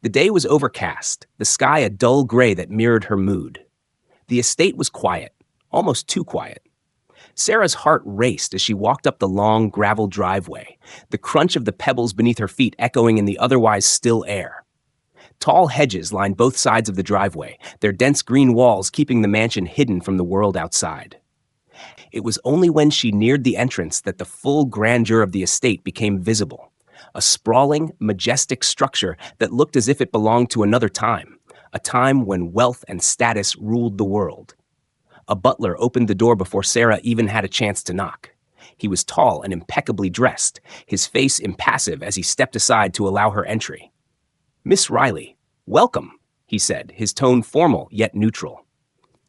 The day was overcast, the sky a dull gray that mirrored her mood. The estate was quiet, almost too quiet. Sarah's heart raced as she walked up the long gravel driveway, the crunch of the pebbles beneath her feet echoing in the otherwise still air. Tall hedges lined both sides of the driveway, their dense green walls keeping the mansion hidden from the world outside. It was only when she neared the entrance that the full grandeur of the estate became visible. A sprawling, majestic structure that looked as if it belonged to another time, a time when wealth and status ruled the world. A butler opened the door before Sarah even had a chance to knock. He was tall and impeccably dressed, his face impassive as he stepped aside to allow her entry. "Miss Riley, welcome," he said, his tone formal yet neutral.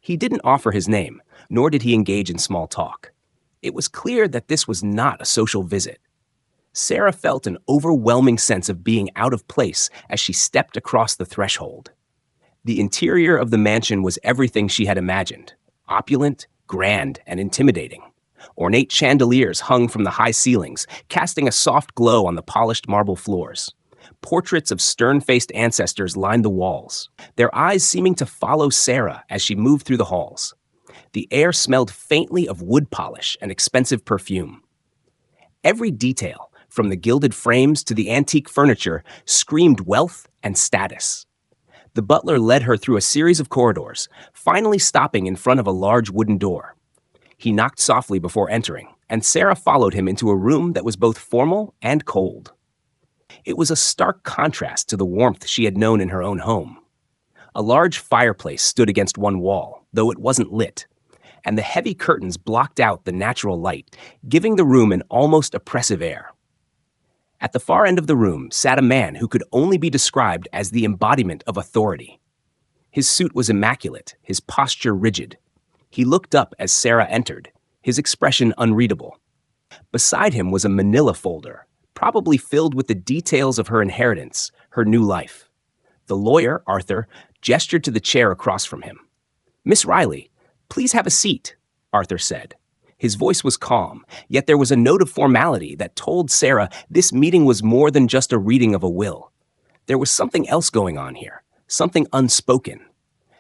He didn't offer his name, nor did he engage in small talk. It was clear that this was not a social visit. Sarah felt an overwhelming sense of being out of place as she stepped across the threshold. The interior of the mansion was everything she had imagined, opulent, grand, and intimidating. Ornate chandeliers hung from the high ceilings, casting a soft glow on the polished marble floors. Portraits of stern-faced ancestors lined the walls, their eyes seeming to follow Sarah as she moved through the halls. The air smelled faintly of wood polish and expensive perfume. Every detail, from the gilded frames to the antique furniture, screamed wealth and status. The butler led her through a series of corridors, finally stopping in front of a large wooden door. He knocked softly before entering, and Sarah followed him into a room that was both formal and cold. It was a stark contrast to the warmth she had known in her own home. A large fireplace stood against one wall, though it wasn't lit, and the heavy curtains blocked out the natural light, giving the room an almost oppressive air. At the far end of the room sat a man who could only be described as the embodiment of authority. His suit was immaculate, his posture rigid. He looked up as Sarah entered, his expression unreadable. Beside him was a manila folder, probably filled with the details of her inheritance, her new life. The lawyer, Arthur, gestured to the chair across from him. "Miss Riley, please have a seat," Arthur said. His voice was calm, yet there was a note of formality that told Sarah this meeting was more than just a reading of a will. There was something else going on here, something unspoken.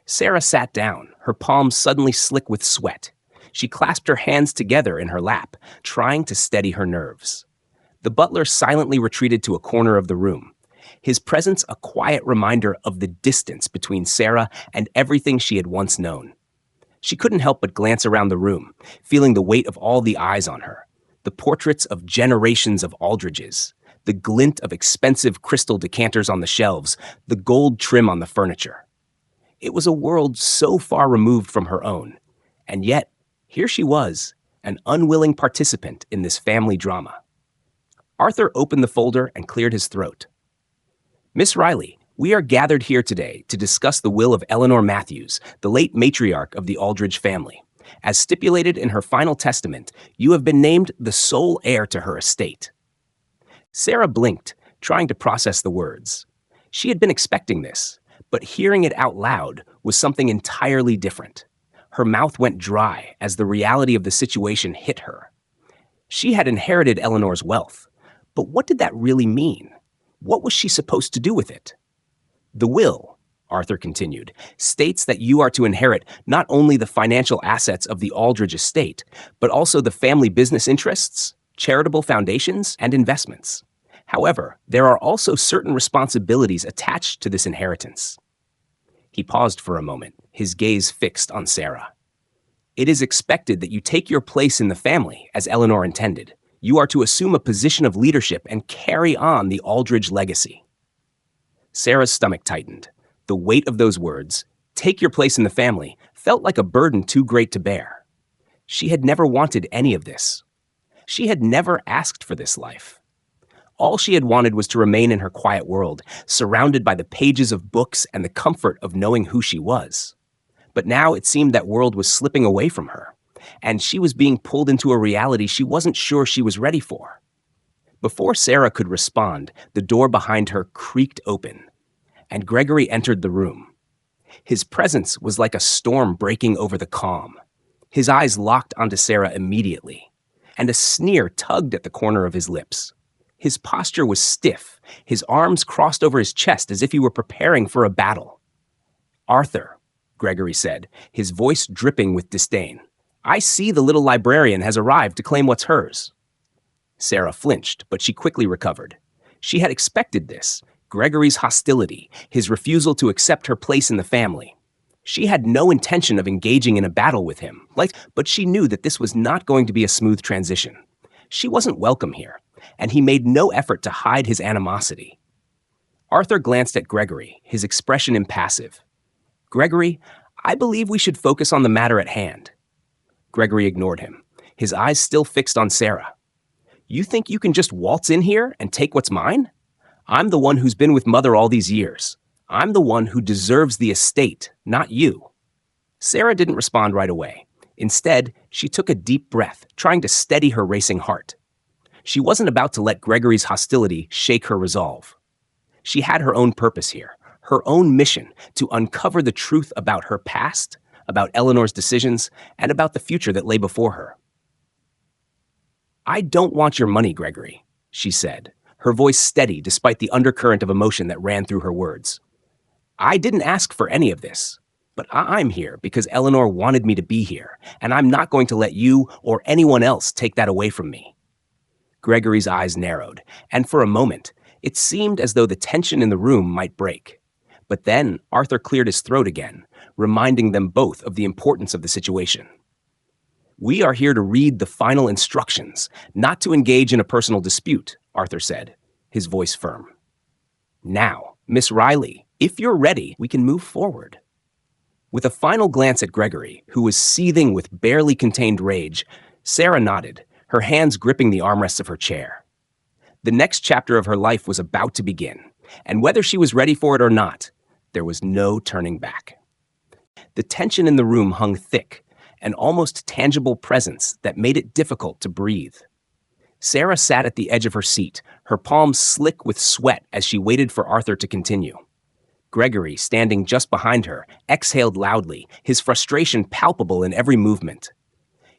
Sarah sat down, her palms suddenly slick with sweat. She clasped her hands together in her lap, trying to steady her nerves. The butler silently retreated to a corner of the room, his presence a quiet reminder of the distance between Sarah and everything she had once known. She couldn't help but glance around the room, feeling the weight of all the eyes on her. The portraits of generations of Aldridges, the glint of expensive crystal decanters on the shelves, the gold trim on the furniture. It was a world so far removed from her own, and yet, here she was, an unwilling participant in this family drama. Arthur opened the folder and cleared his throat. "Miss Riley, we are gathered here today to discuss the will of Eleanor Matthews, the late matriarch of the Aldridge family. As stipulated in her final testament, you have been named the sole heir to her estate. Sarah blinked, trying to process the words. She had been expecting this, but hearing it out loud was something entirely different. Her mouth went dry as the reality of the situation hit her. She had inherited Eleanor's wealth, but what did that really mean? What was she supposed to do with it? The will, Arthur continued, states that you are to inherit not only the financial assets of the Aldridge estate, but also the family business interests, charitable foundations, and investments. However, there are also certain responsibilities attached to this inheritance. He paused for a moment, his gaze fixed on Sarah. It is expected that you take your place in the family, as Eleanor intended. You are to assume a position of leadership and carry on the Aldridge legacy. Sarah's stomach tightened. The weight of those words, take your place in the family, felt like a burden too great to bear. She had never wanted any of this. She had never asked for this life. All she had wanted was to remain in her quiet world, surrounded by the pages of books and the comfort of knowing who she was. But now it seemed that world was slipping away from her, and she was being pulled into a reality she wasn't sure she was ready for. Before Sarah could respond, the door behind her creaked open, and Gregory entered the room. His presence was like a storm breaking over the calm. His eyes locked onto Sarah immediately, and a sneer tugged at the corner of his lips. His posture was stiff, his arms crossed over his chest as if he were preparing for a battle. "Arthur," Gregory said, his voice dripping with disdain, "I see the little librarian has arrived to claim what's hers." Sarah flinched, but she quickly recovered. She had expected this, Gregory's hostility, his refusal to accept her place in the family. She had no intention of engaging in a battle with him, but she knew that this was not going to be a smooth transition. She wasn't welcome here, and he made no effort to hide his animosity. Arthur glanced at Gregory, his expression impassive. "Gregory, I believe we should focus on the matter at hand." Gregory ignored him, his eyes still fixed on Sarah. "You think you can just waltz in here and take what's mine? I'm the one who's been with Mother all these years. I'm the one who deserves the estate, not you." Sarah didn't respond right away. Instead, she took a deep breath, trying to steady her racing heart. She wasn't about to let Gregory's hostility shake her resolve. She had her own purpose here, her own mission to uncover the truth about her past, about Eleanor's decisions, and about the future that lay before her. "I don't want your money, Gregory," she said, her voice steady despite the undercurrent of emotion that ran through her words. "I didn't ask for any of this, but I'm here because Eleanor wanted me to be here, and I'm not going to let you or anyone else take that away from me." Gregory's eyes narrowed, and for a moment, it seemed as though the tension in the room might break. But then Arthur cleared his throat again, reminding them both of the importance of the situation. "We are here to read the final instructions, not to engage in a personal dispute," Arthur said, his voice firm. "Now, Miss Riley, if you're ready, we can move forward." With a final glance at Gregory, who was seething with barely contained rage, Sarah nodded, her hands gripping the armrests of her chair. The next chapter of her life was about to begin, and whether she was ready for it or not, there was no turning back. The tension in the room hung thick, an almost tangible presence that made it difficult to breathe. Sarah sat at the edge of her seat, her palms slick with sweat as she waited for Arthur to continue. Gregory, standing just behind her, exhaled loudly, his frustration palpable in every movement.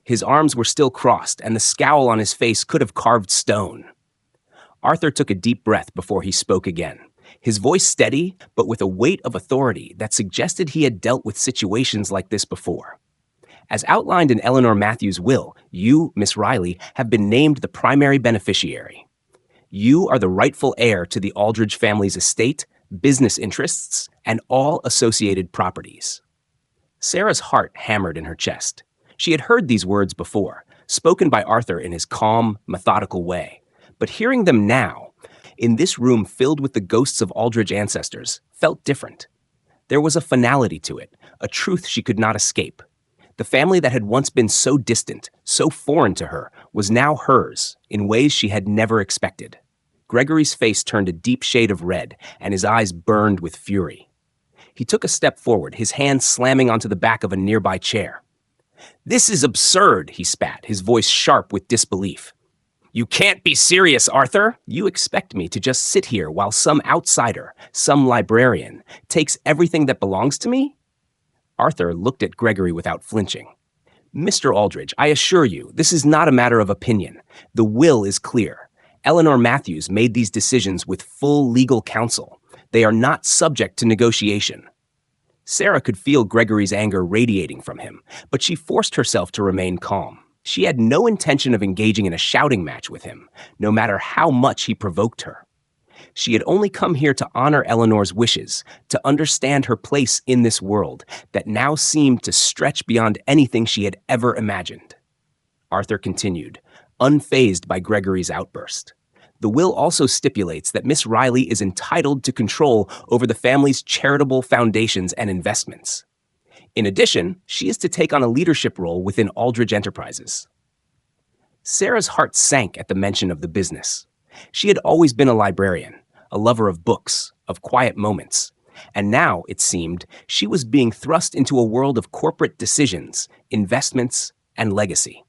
His arms were still crossed, and the scowl on his face could have carved stone. Arthur took a deep breath before he spoke again, his voice steady, but with a weight of authority that suggested he had dealt with situations like this before. "As outlined in Eleanor Matthews' will, you, Miss Riley, have been named the primary beneficiary. You are the rightful heir to the Aldridge family's estate, business interests, and all associated properties." Sarah's heart hammered in her chest. She had heard these words before, spoken by Arthur in his calm, methodical way. But hearing them now, in this room filled with the ghosts of Aldridge ancestors, felt different. There was a finality to it, a truth she could not escape. The family that had once been so distant, so foreign to her, was now hers, in ways she had never expected. Gregory's face turned a deep shade of red, and his eyes burned with fury. He took a step forward, his hand slamming onto the back of a nearby chair. "This is absurd," he spat, his voice sharp with disbelief. "You can't be serious, Arthur. You expect me to just sit here while some outsider, some librarian, takes everything that belongs to me?" Arthur looked at Gregory without flinching. "Mr. Aldridge, I assure you, this is not a matter of opinion. The will is clear. Eleanor Matthews made these decisions with full legal counsel. They are not subject to negotiation." Sarah could feel Gregory's anger radiating from him, but she forced herself to remain calm. She had no intention of engaging in a shouting match with him, no matter how much he provoked her. She had only come here to honor Eleanor's wishes, to understand her place in this world that now seemed to stretch beyond anything she had ever imagined. Arthur continued, unfazed by Gregory's outburst. The will also stipulates that Miss Riley is entitled to control over the family's charitable foundations and investments. In addition, she is to take on a leadership role within Aldridge Enterprises. Sarah's heart sank at the mention of the business. She had always been a librarian, a lover of books, of quiet moments, and now, it seemed, she was being thrust into a world of corporate decisions, investments, and legacy.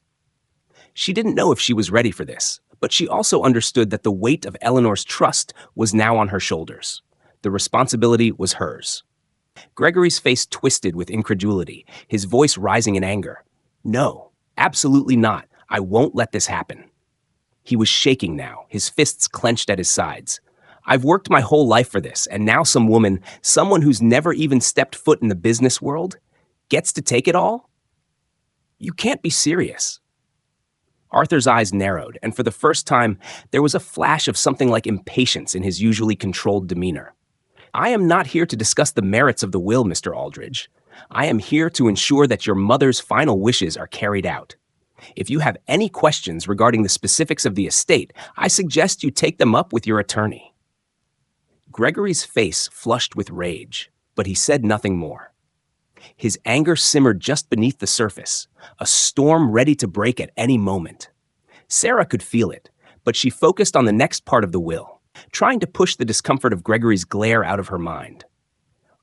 She didn't know if she was ready for this, but she also understood that the weight of Eleanor's trust was now on her shoulders. The responsibility was hers. Gregory's face twisted with incredulity, his voice rising in anger. "No, absolutely not. I won't let this happen." He was shaking now, his fists clenched at his sides. "I've worked my whole life for this, and now some woman, someone who's never even stepped foot in the business world, gets to take it all? You can't be serious." Arthur's eyes narrowed, and for the first time, there was a flash of something like impatience in his usually controlled demeanor. "I am not here to discuss the merits of the will, Mr. Aldridge. I am here to ensure that your mother's final wishes are carried out. If you have any questions regarding the specifics of the estate, I suggest you take them up with your attorney." Gregory's face flushed with rage, but he said nothing more. His anger simmered just beneath the surface, a storm ready to break at any moment. Sarah could feel it, but she focused on the next part of the will, trying to push the discomfort of Gregory's glare out of her mind.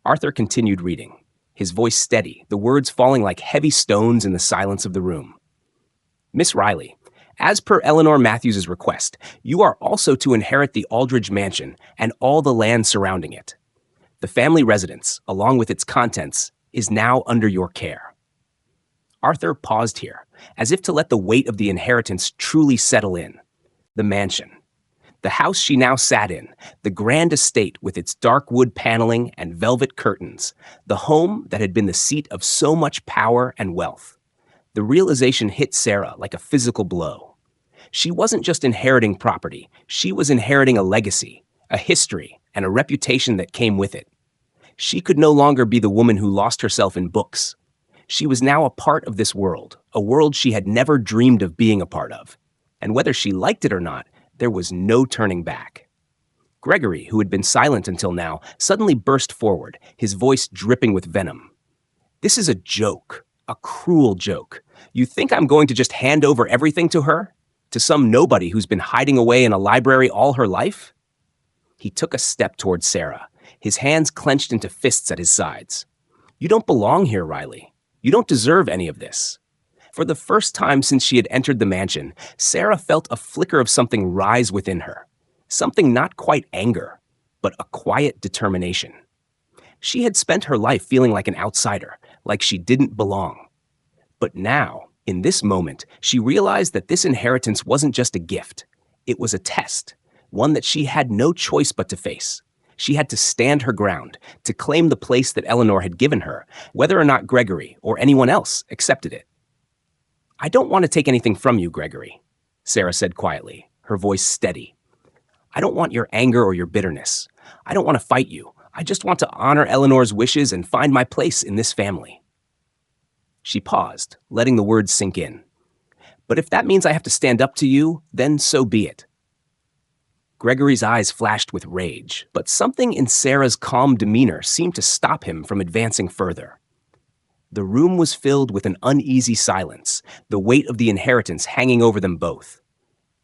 Arthur continued reading, his voice steady, the words falling like heavy stones in the silence of the room. "Miss Riley, as per Eleanor Matthews' request, you are also to inherit the Aldridge mansion and all the land surrounding it. The family residence, along with its contents, is now under your care." Arthur paused here, as if to let the weight of the inheritance truly settle in. The mansion. The house she now sat in, the grand estate with its dark wood paneling and velvet curtains, the home that had been the seat of so much power and wealth. The realization hit Sarah like a physical blow. She wasn't just inheriting property, she was inheriting a legacy, a history, and a reputation that came with it. She could no longer be the woman who lost herself in books. She was now a part of this world, a world she had never dreamed of being a part of. And whether she liked it or not, there was no turning back. Gregory, who had been silent until now, suddenly burst forward, his voice dripping with venom. "This is a joke, a cruel joke. You think I'm going to just hand over everything to her? To some nobody who's been hiding away in a library all her life?" He took a step toward Sarah, his hands clenched into fists at his sides. "You don't belong here, Riley. You don't deserve any of this." For the first time since she had entered the mansion, Sarah felt a flicker of something rise within her. Something not quite anger, but a quiet determination. She had spent her life feeling like an outsider, like she didn't belong. But now, in this moment, she realized that this inheritance wasn't just a gift. It was a test, one that she had no choice but to face. She had to stand her ground, to claim the place that Eleanor had given her, whether or not Gregory or anyone else accepted it. "I don't want to take anything from you, Gregory," Sarah said quietly, her voice steady. "I don't want your anger or your bitterness. I don't want to fight you. I just want to honor Eleanor's wishes and find my place in this family." She paused, letting the words sink in. "But if that means I have to stand up to you, then so be it." Gregory's eyes flashed with rage, but something in Sarah's calm demeanor seemed to stop him from advancing further. The room was filled with an uneasy silence, the weight of the inheritance hanging over them both.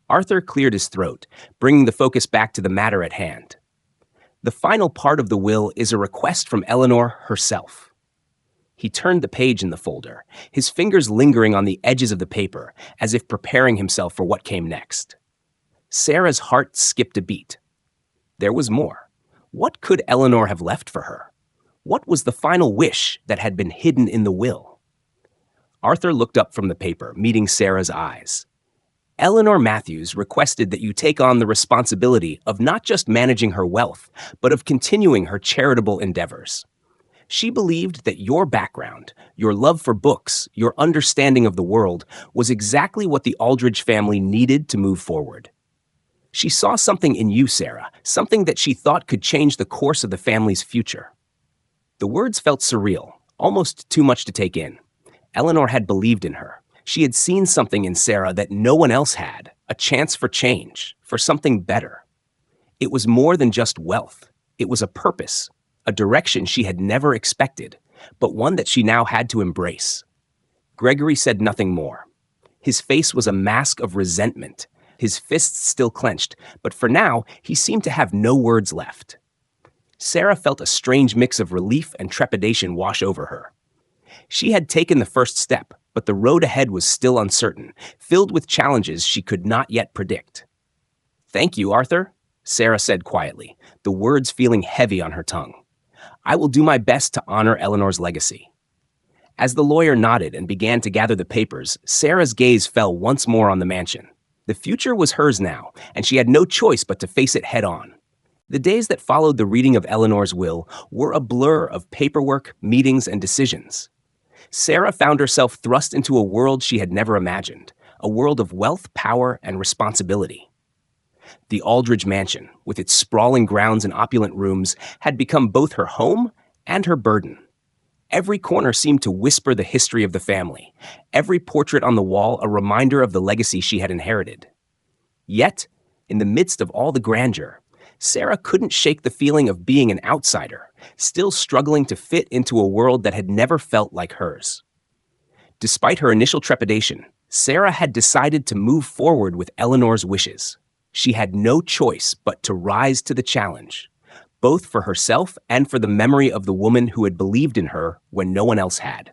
Arthur cleared his throat, bringing the focus back to the matter at hand. "The final part of the will is a request from Eleanor herself." He turned the page in the folder, his fingers lingering on the edges of the paper, as if preparing himself for what came next. Sarah's heart skipped a beat. There was more. What could Eleanor have left for her? What was the final wish that had been hidden in the will? Arthur looked up from the paper, meeting Sarah's eyes. Eleanor Matthews requested that you take on the responsibility of not just managing her wealth, but of continuing her charitable endeavors. She believed that your background, your love for books, your understanding of the world was exactly what the Aldridge family needed to move forward. She saw something in you, Sarah, something that she thought could change the course of the family's future. The words felt surreal, almost too much to take in. Eleanor had believed in her. She had seen something in Sarah that no one else had, a chance for change, for something better. It was more than just wealth. It was a purpose, a direction she had never expected, but one that she now had to embrace. Gregory said nothing more. His face was a mask of resentment, his fists still clenched, but for now, he seemed to have no words left. Sarah felt a strange mix of relief and trepidation wash over her. She had taken the first step, but the road ahead was still uncertain, filled with challenges she could not yet predict. "Thank you, Arthur," Sarah said quietly, the words feeling heavy on her tongue. "I will do my best to honor Eleanor's legacy." As the lawyer nodded and began to gather the papers, Sarah's gaze fell once more on the mansion. The future was hers now, and she had no choice but to face it head-on. The days that followed the reading of Eleanor's will were a blur of paperwork, meetings, and decisions. Sarah found herself thrust into a world she had never imagined, a world of wealth, power, and responsibility. The Aldridge mansion, with its sprawling grounds and opulent rooms, had become both her home and her burden. Every corner seemed to whisper the history of the family, every portrait on the wall a reminder of the legacy she had inherited. Yet, in the midst of all the grandeur, Sarah couldn't shake the feeling of being an outsider, still struggling to fit into a world that had never felt like hers. Despite her initial trepidation, Sarah had decided to move forward with Eleanor's wishes. She had no choice but to rise to the challenge, both for herself and for the memory of the woman who had believed in her when no one else had.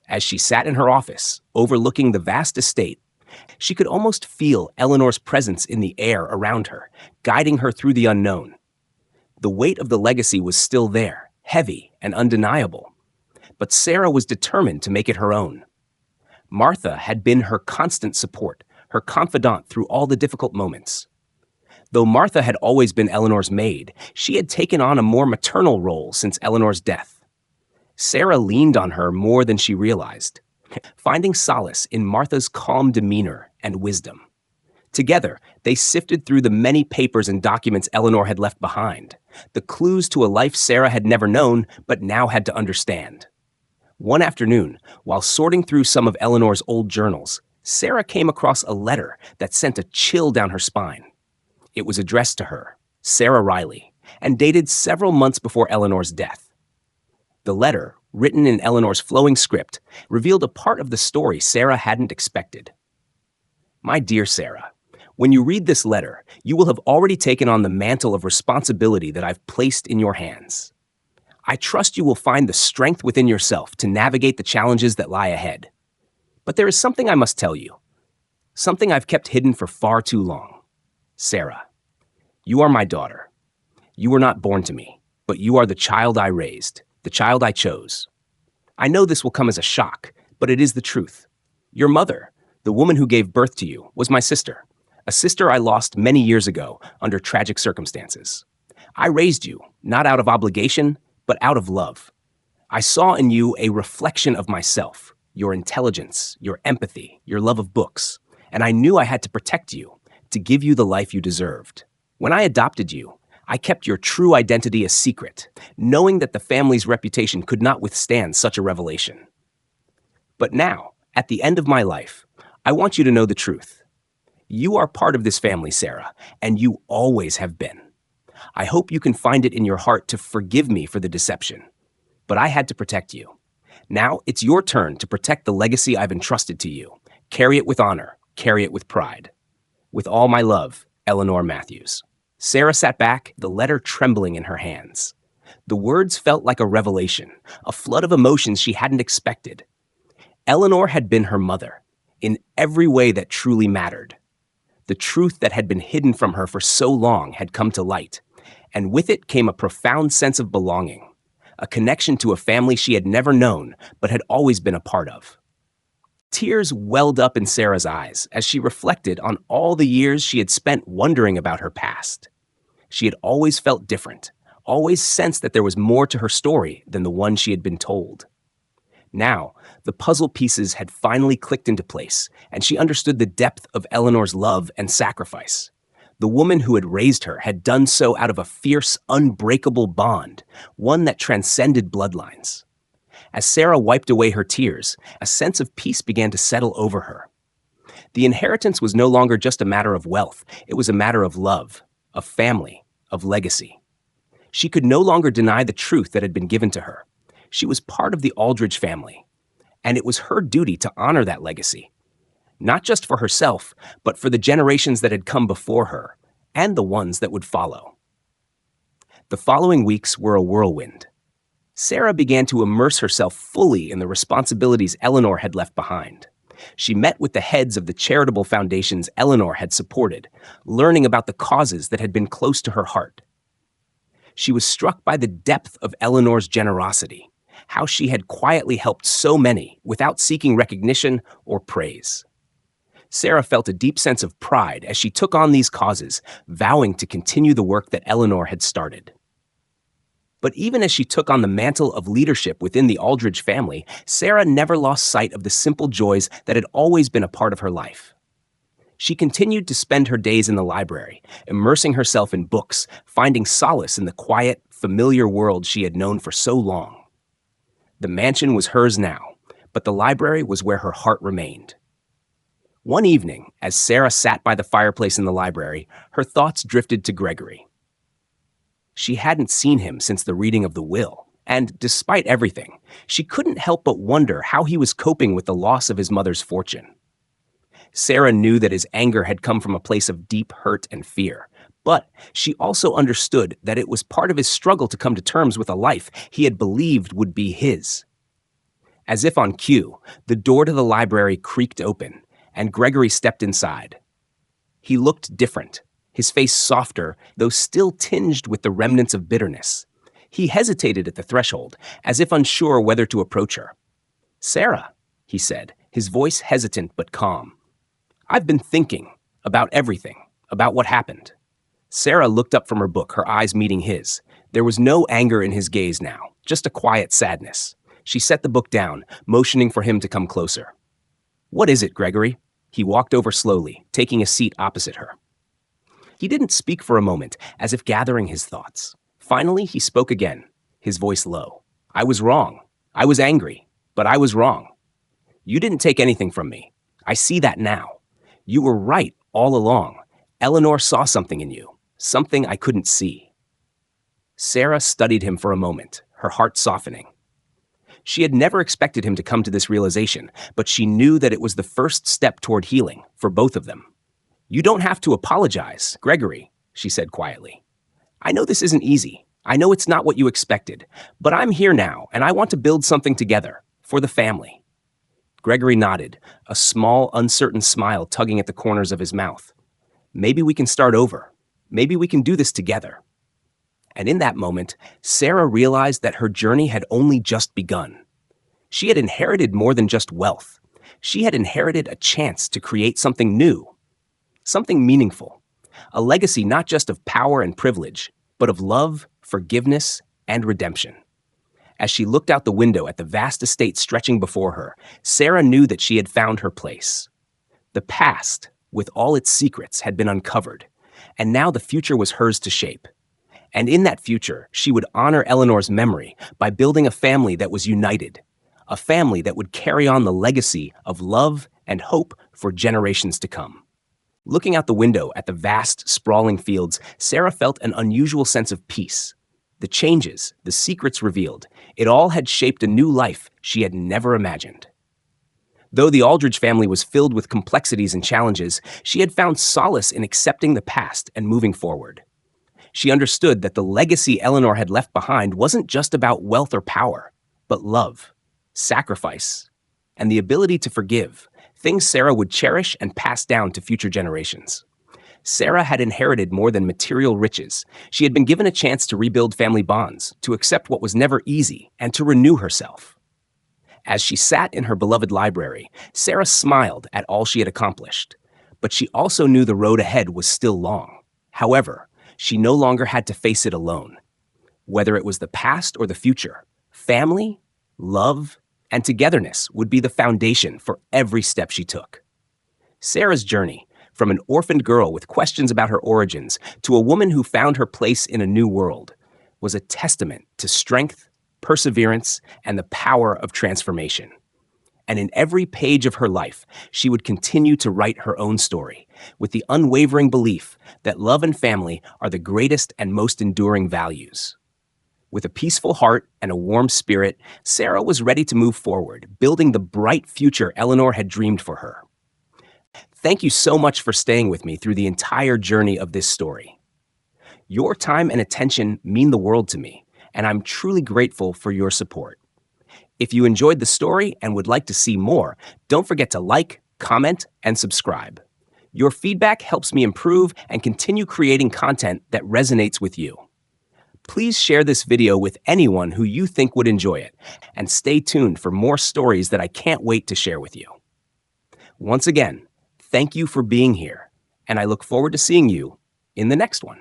As she sat in her office, overlooking the vast estate, she could almost feel Eleanor's presence in the air around her, guiding her through the unknown. The weight of the legacy was still there, heavy and undeniable. But Sarah was determined to make it her own. Martha had been her constant support, her confidant through all the difficult moments. Though Martha had always been Eleanor's maid, she had taken on a more maternal role since Eleanor's death. Sarah leaned on her more than she realized, finding solace in Martha's calm demeanor and wisdom. Together, they sifted through the many papers and documents Eleanor had left behind, the clues to a life Sarah had never known but now had to understand. One afternoon, while sorting through some of Eleanor's old journals, Sarah came across a letter that sent a chill down her spine. It was addressed to her, Sarah Riley, and dated several months before Eleanor's death. The letter, written in Eleanor's flowing script, revealed a part of the story Sarah hadn't expected. "My dear Sarah, when you read this letter, you will have already taken on the mantle of responsibility that I've placed in your hands. I trust you will find the strength within yourself to navigate the challenges that lie ahead. But there is something I must tell you, something I've kept hidden for far too long. Sarah, you are my daughter. You were not born to me, but you are the child I raised, the child I chose. I know this will come as a shock, but it is the truth. Your mother, the woman who gave birth to you, was my sister, a sister I lost many years ago under tragic circumstances. I raised you, not out of obligation, but out of love. I saw in you a reflection of myself, your intelligence, your empathy, your love of books, and I knew I had to protect you, to give you the life you deserved. When I adopted you, I kept your true identity a secret, knowing that the family's reputation could not withstand such a revelation. But now, at the end of my life, I want you to know the truth. You are part of this family, Sarah, and you always have been. I hope you can find it in your heart to forgive me for the deception. But I had to protect you. Now it's your turn to protect the legacy I've entrusted to you. Carry it with honor. Carry it with pride. With all my love, Eleanor Matthews." Sarah sat back, the letter trembling in her hands. The words felt like a revelation, a flood of emotions she hadn't expected. Eleanor had been her mother, in every way that truly mattered. The truth that had been hidden from her for so long had come to light, and with it came a profound sense of belonging, a connection to a family she had never known but had always been a part of. Tears welled up in Sarah's eyes as she reflected on all the years she had spent wondering about her past. She had always felt different, always sensed that there was more to her story than the one she had been told. Now, the puzzle pieces had finally clicked into place, and she understood the depth of Eleanor's love and sacrifice. The woman who had raised her had done so out of a fierce, unbreakable bond, one that transcended bloodlines. As Sarah wiped away her tears, a sense of peace began to settle over her. The inheritance was no longer just a matter of wealth, it was a matter of love, of family, of legacy. She could no longer deny the truth that had been given to her. She was part of the Aldridge family, and it was her duty to honor that legacy, not just for herself, but for the generations that had come before her, and the ones that would follow. The following weeks were a whirlwind. Sarah began to immerse herself fully in the responsibilities Eleanor had left behind. She met with the heads of the charitable foundations Eleanor had supported, learning about the causes that had been close to her heart. She was struck by the depth of Eleanor's generosity, how she had quietly helped so many without seeking recognition or praise. Sarah felt a deep sense of pride as she took on these causes, vowing to continue the work that Eleanor had started. But even as she took on the mantle of leadership within the Aldridge family, Sarah never lost sight of the simple joys that had always been a part of her life. She continued to spend her days in the library, immersing herself in books, finding solace in the quiet, familiar world she had known for so long. The mansion was hers now, but the library was where her heart remained. One evening, as Sarah sat by the fireplace in the library, her thoughts drifted to Gregory. She hadn't seen him since the reading of the will, and despite everything, she couldn't help but wonder how he was coping with the loss of his mother's fortune. Sarah knew that his anger had come from a place of deep hurt and fear, but she also understood that it was part of his struggle to come to terms with a life he had believed would be his. As if on cue, the door to the library creaked open, and Gregory stepped inside. He looked different, his face softer, though still tinged with the remnants of bitterness. He hesitated at the threshold, as if unsure whether to approach her. "Sarah," he said, his voice hesitant but calm. "I've been thinking about everything, about what happened." Sarah looked up from her book, her eyes meeting his. There was no anger in his gaze now, just a quiet sadness. She set the book down, motioning for him to come closer. "What is it, Gregory?" He walked over slowly, taking a seat opposite her. He didn't speak for a moment, as if gathering his thoughts. Finally, he spoke again, his voice low. "I was wrong. I was angry, but I was wrong. You didn't take anything from me. I see that now. You were right all along. Eleanor saw something in you, something I couldn't see." Sarah studied him for a moment, her heart softening. She had never expected him to come to this realization, but she knew that it was the first step toward healing for both of them. "You don't have to apologize, Gregory," she said quietly. "I know this isn't easy. I know it's not what you expected, but I'm here now, and I want to build something together, for the family." Gregory nodded, a small, uncertain smile tugging at the corners of his mouth. "Maybe we can start over. Maybe we can do this together." And in that moment, Sarah realized that her journey had only just begun. She had inherited more than just wealth. She had inherited a chance to create something new, something meaningful, a legacy not just of power and privilege, but of love, forgiveness, and redemption. As she looked out the window at the vast estate stretching before her, Sarah knew that she had found her place. The past, with all its secrets, had been uncovered, and now the future was hers to shape. And in that future, she would honor Eleanor's memory by building a family that was united, a family that would carry on the legacy of love and hope for generations to come. Looking out the window at the vast, sprawling fields, Sarah felt an unusual sense of peace. The changes, the secrets revealed, it all had shaped a new life she had never imagined. Though the Aldridge family was filled with complexities and challenges, she had found solace in accepting the past and moving forward. She understood that the legacy Eleanor had left behind wasn't just about wealth or power, but love, sacrifice, and the ability to forgive, things Sarah would cherish and pass down to future generations. Sarah had inherited more than material riches. She had been given a chance to rebuild family bonds, to accept what was never easy, and to renew herself. As she sat in her beloved library, Sarah smiled at all she had accomplished. But she also knew the road ahead was still long. However, she no longer had to face it alone. Whether it was the past or the future, family, love, and togetherness would be the foundation for every step she took. Sarah's journey, from an orphaned girl with questions about her origins to a woman who found her place in a new world, was a testament to strength, perseverance, and the power of transformation. And in every page of her life, she would continue to write her own story, with the unwavering belief that love and family are the greatest and most enduring values. With a peaceful heart and a warm spirit, Sarah was ready to move forward, building the bright future Eleanor had dreamed for her. Thank you so much for staying with me through the entire journey of this story. Your time and attention mean the world to me, and I'm truly grateful for your support. If you enjoyed the story and would like to see more, don't forget to like, comment, and subscribe. Your feedback helps me improve and continue creating content that resonates with you. Please share this video with anyone who you think would enjoy it, and stay tuned for more stories that I can't wait to share with you. Once again, thank you for being here, and I look forward to seeing you in the next one.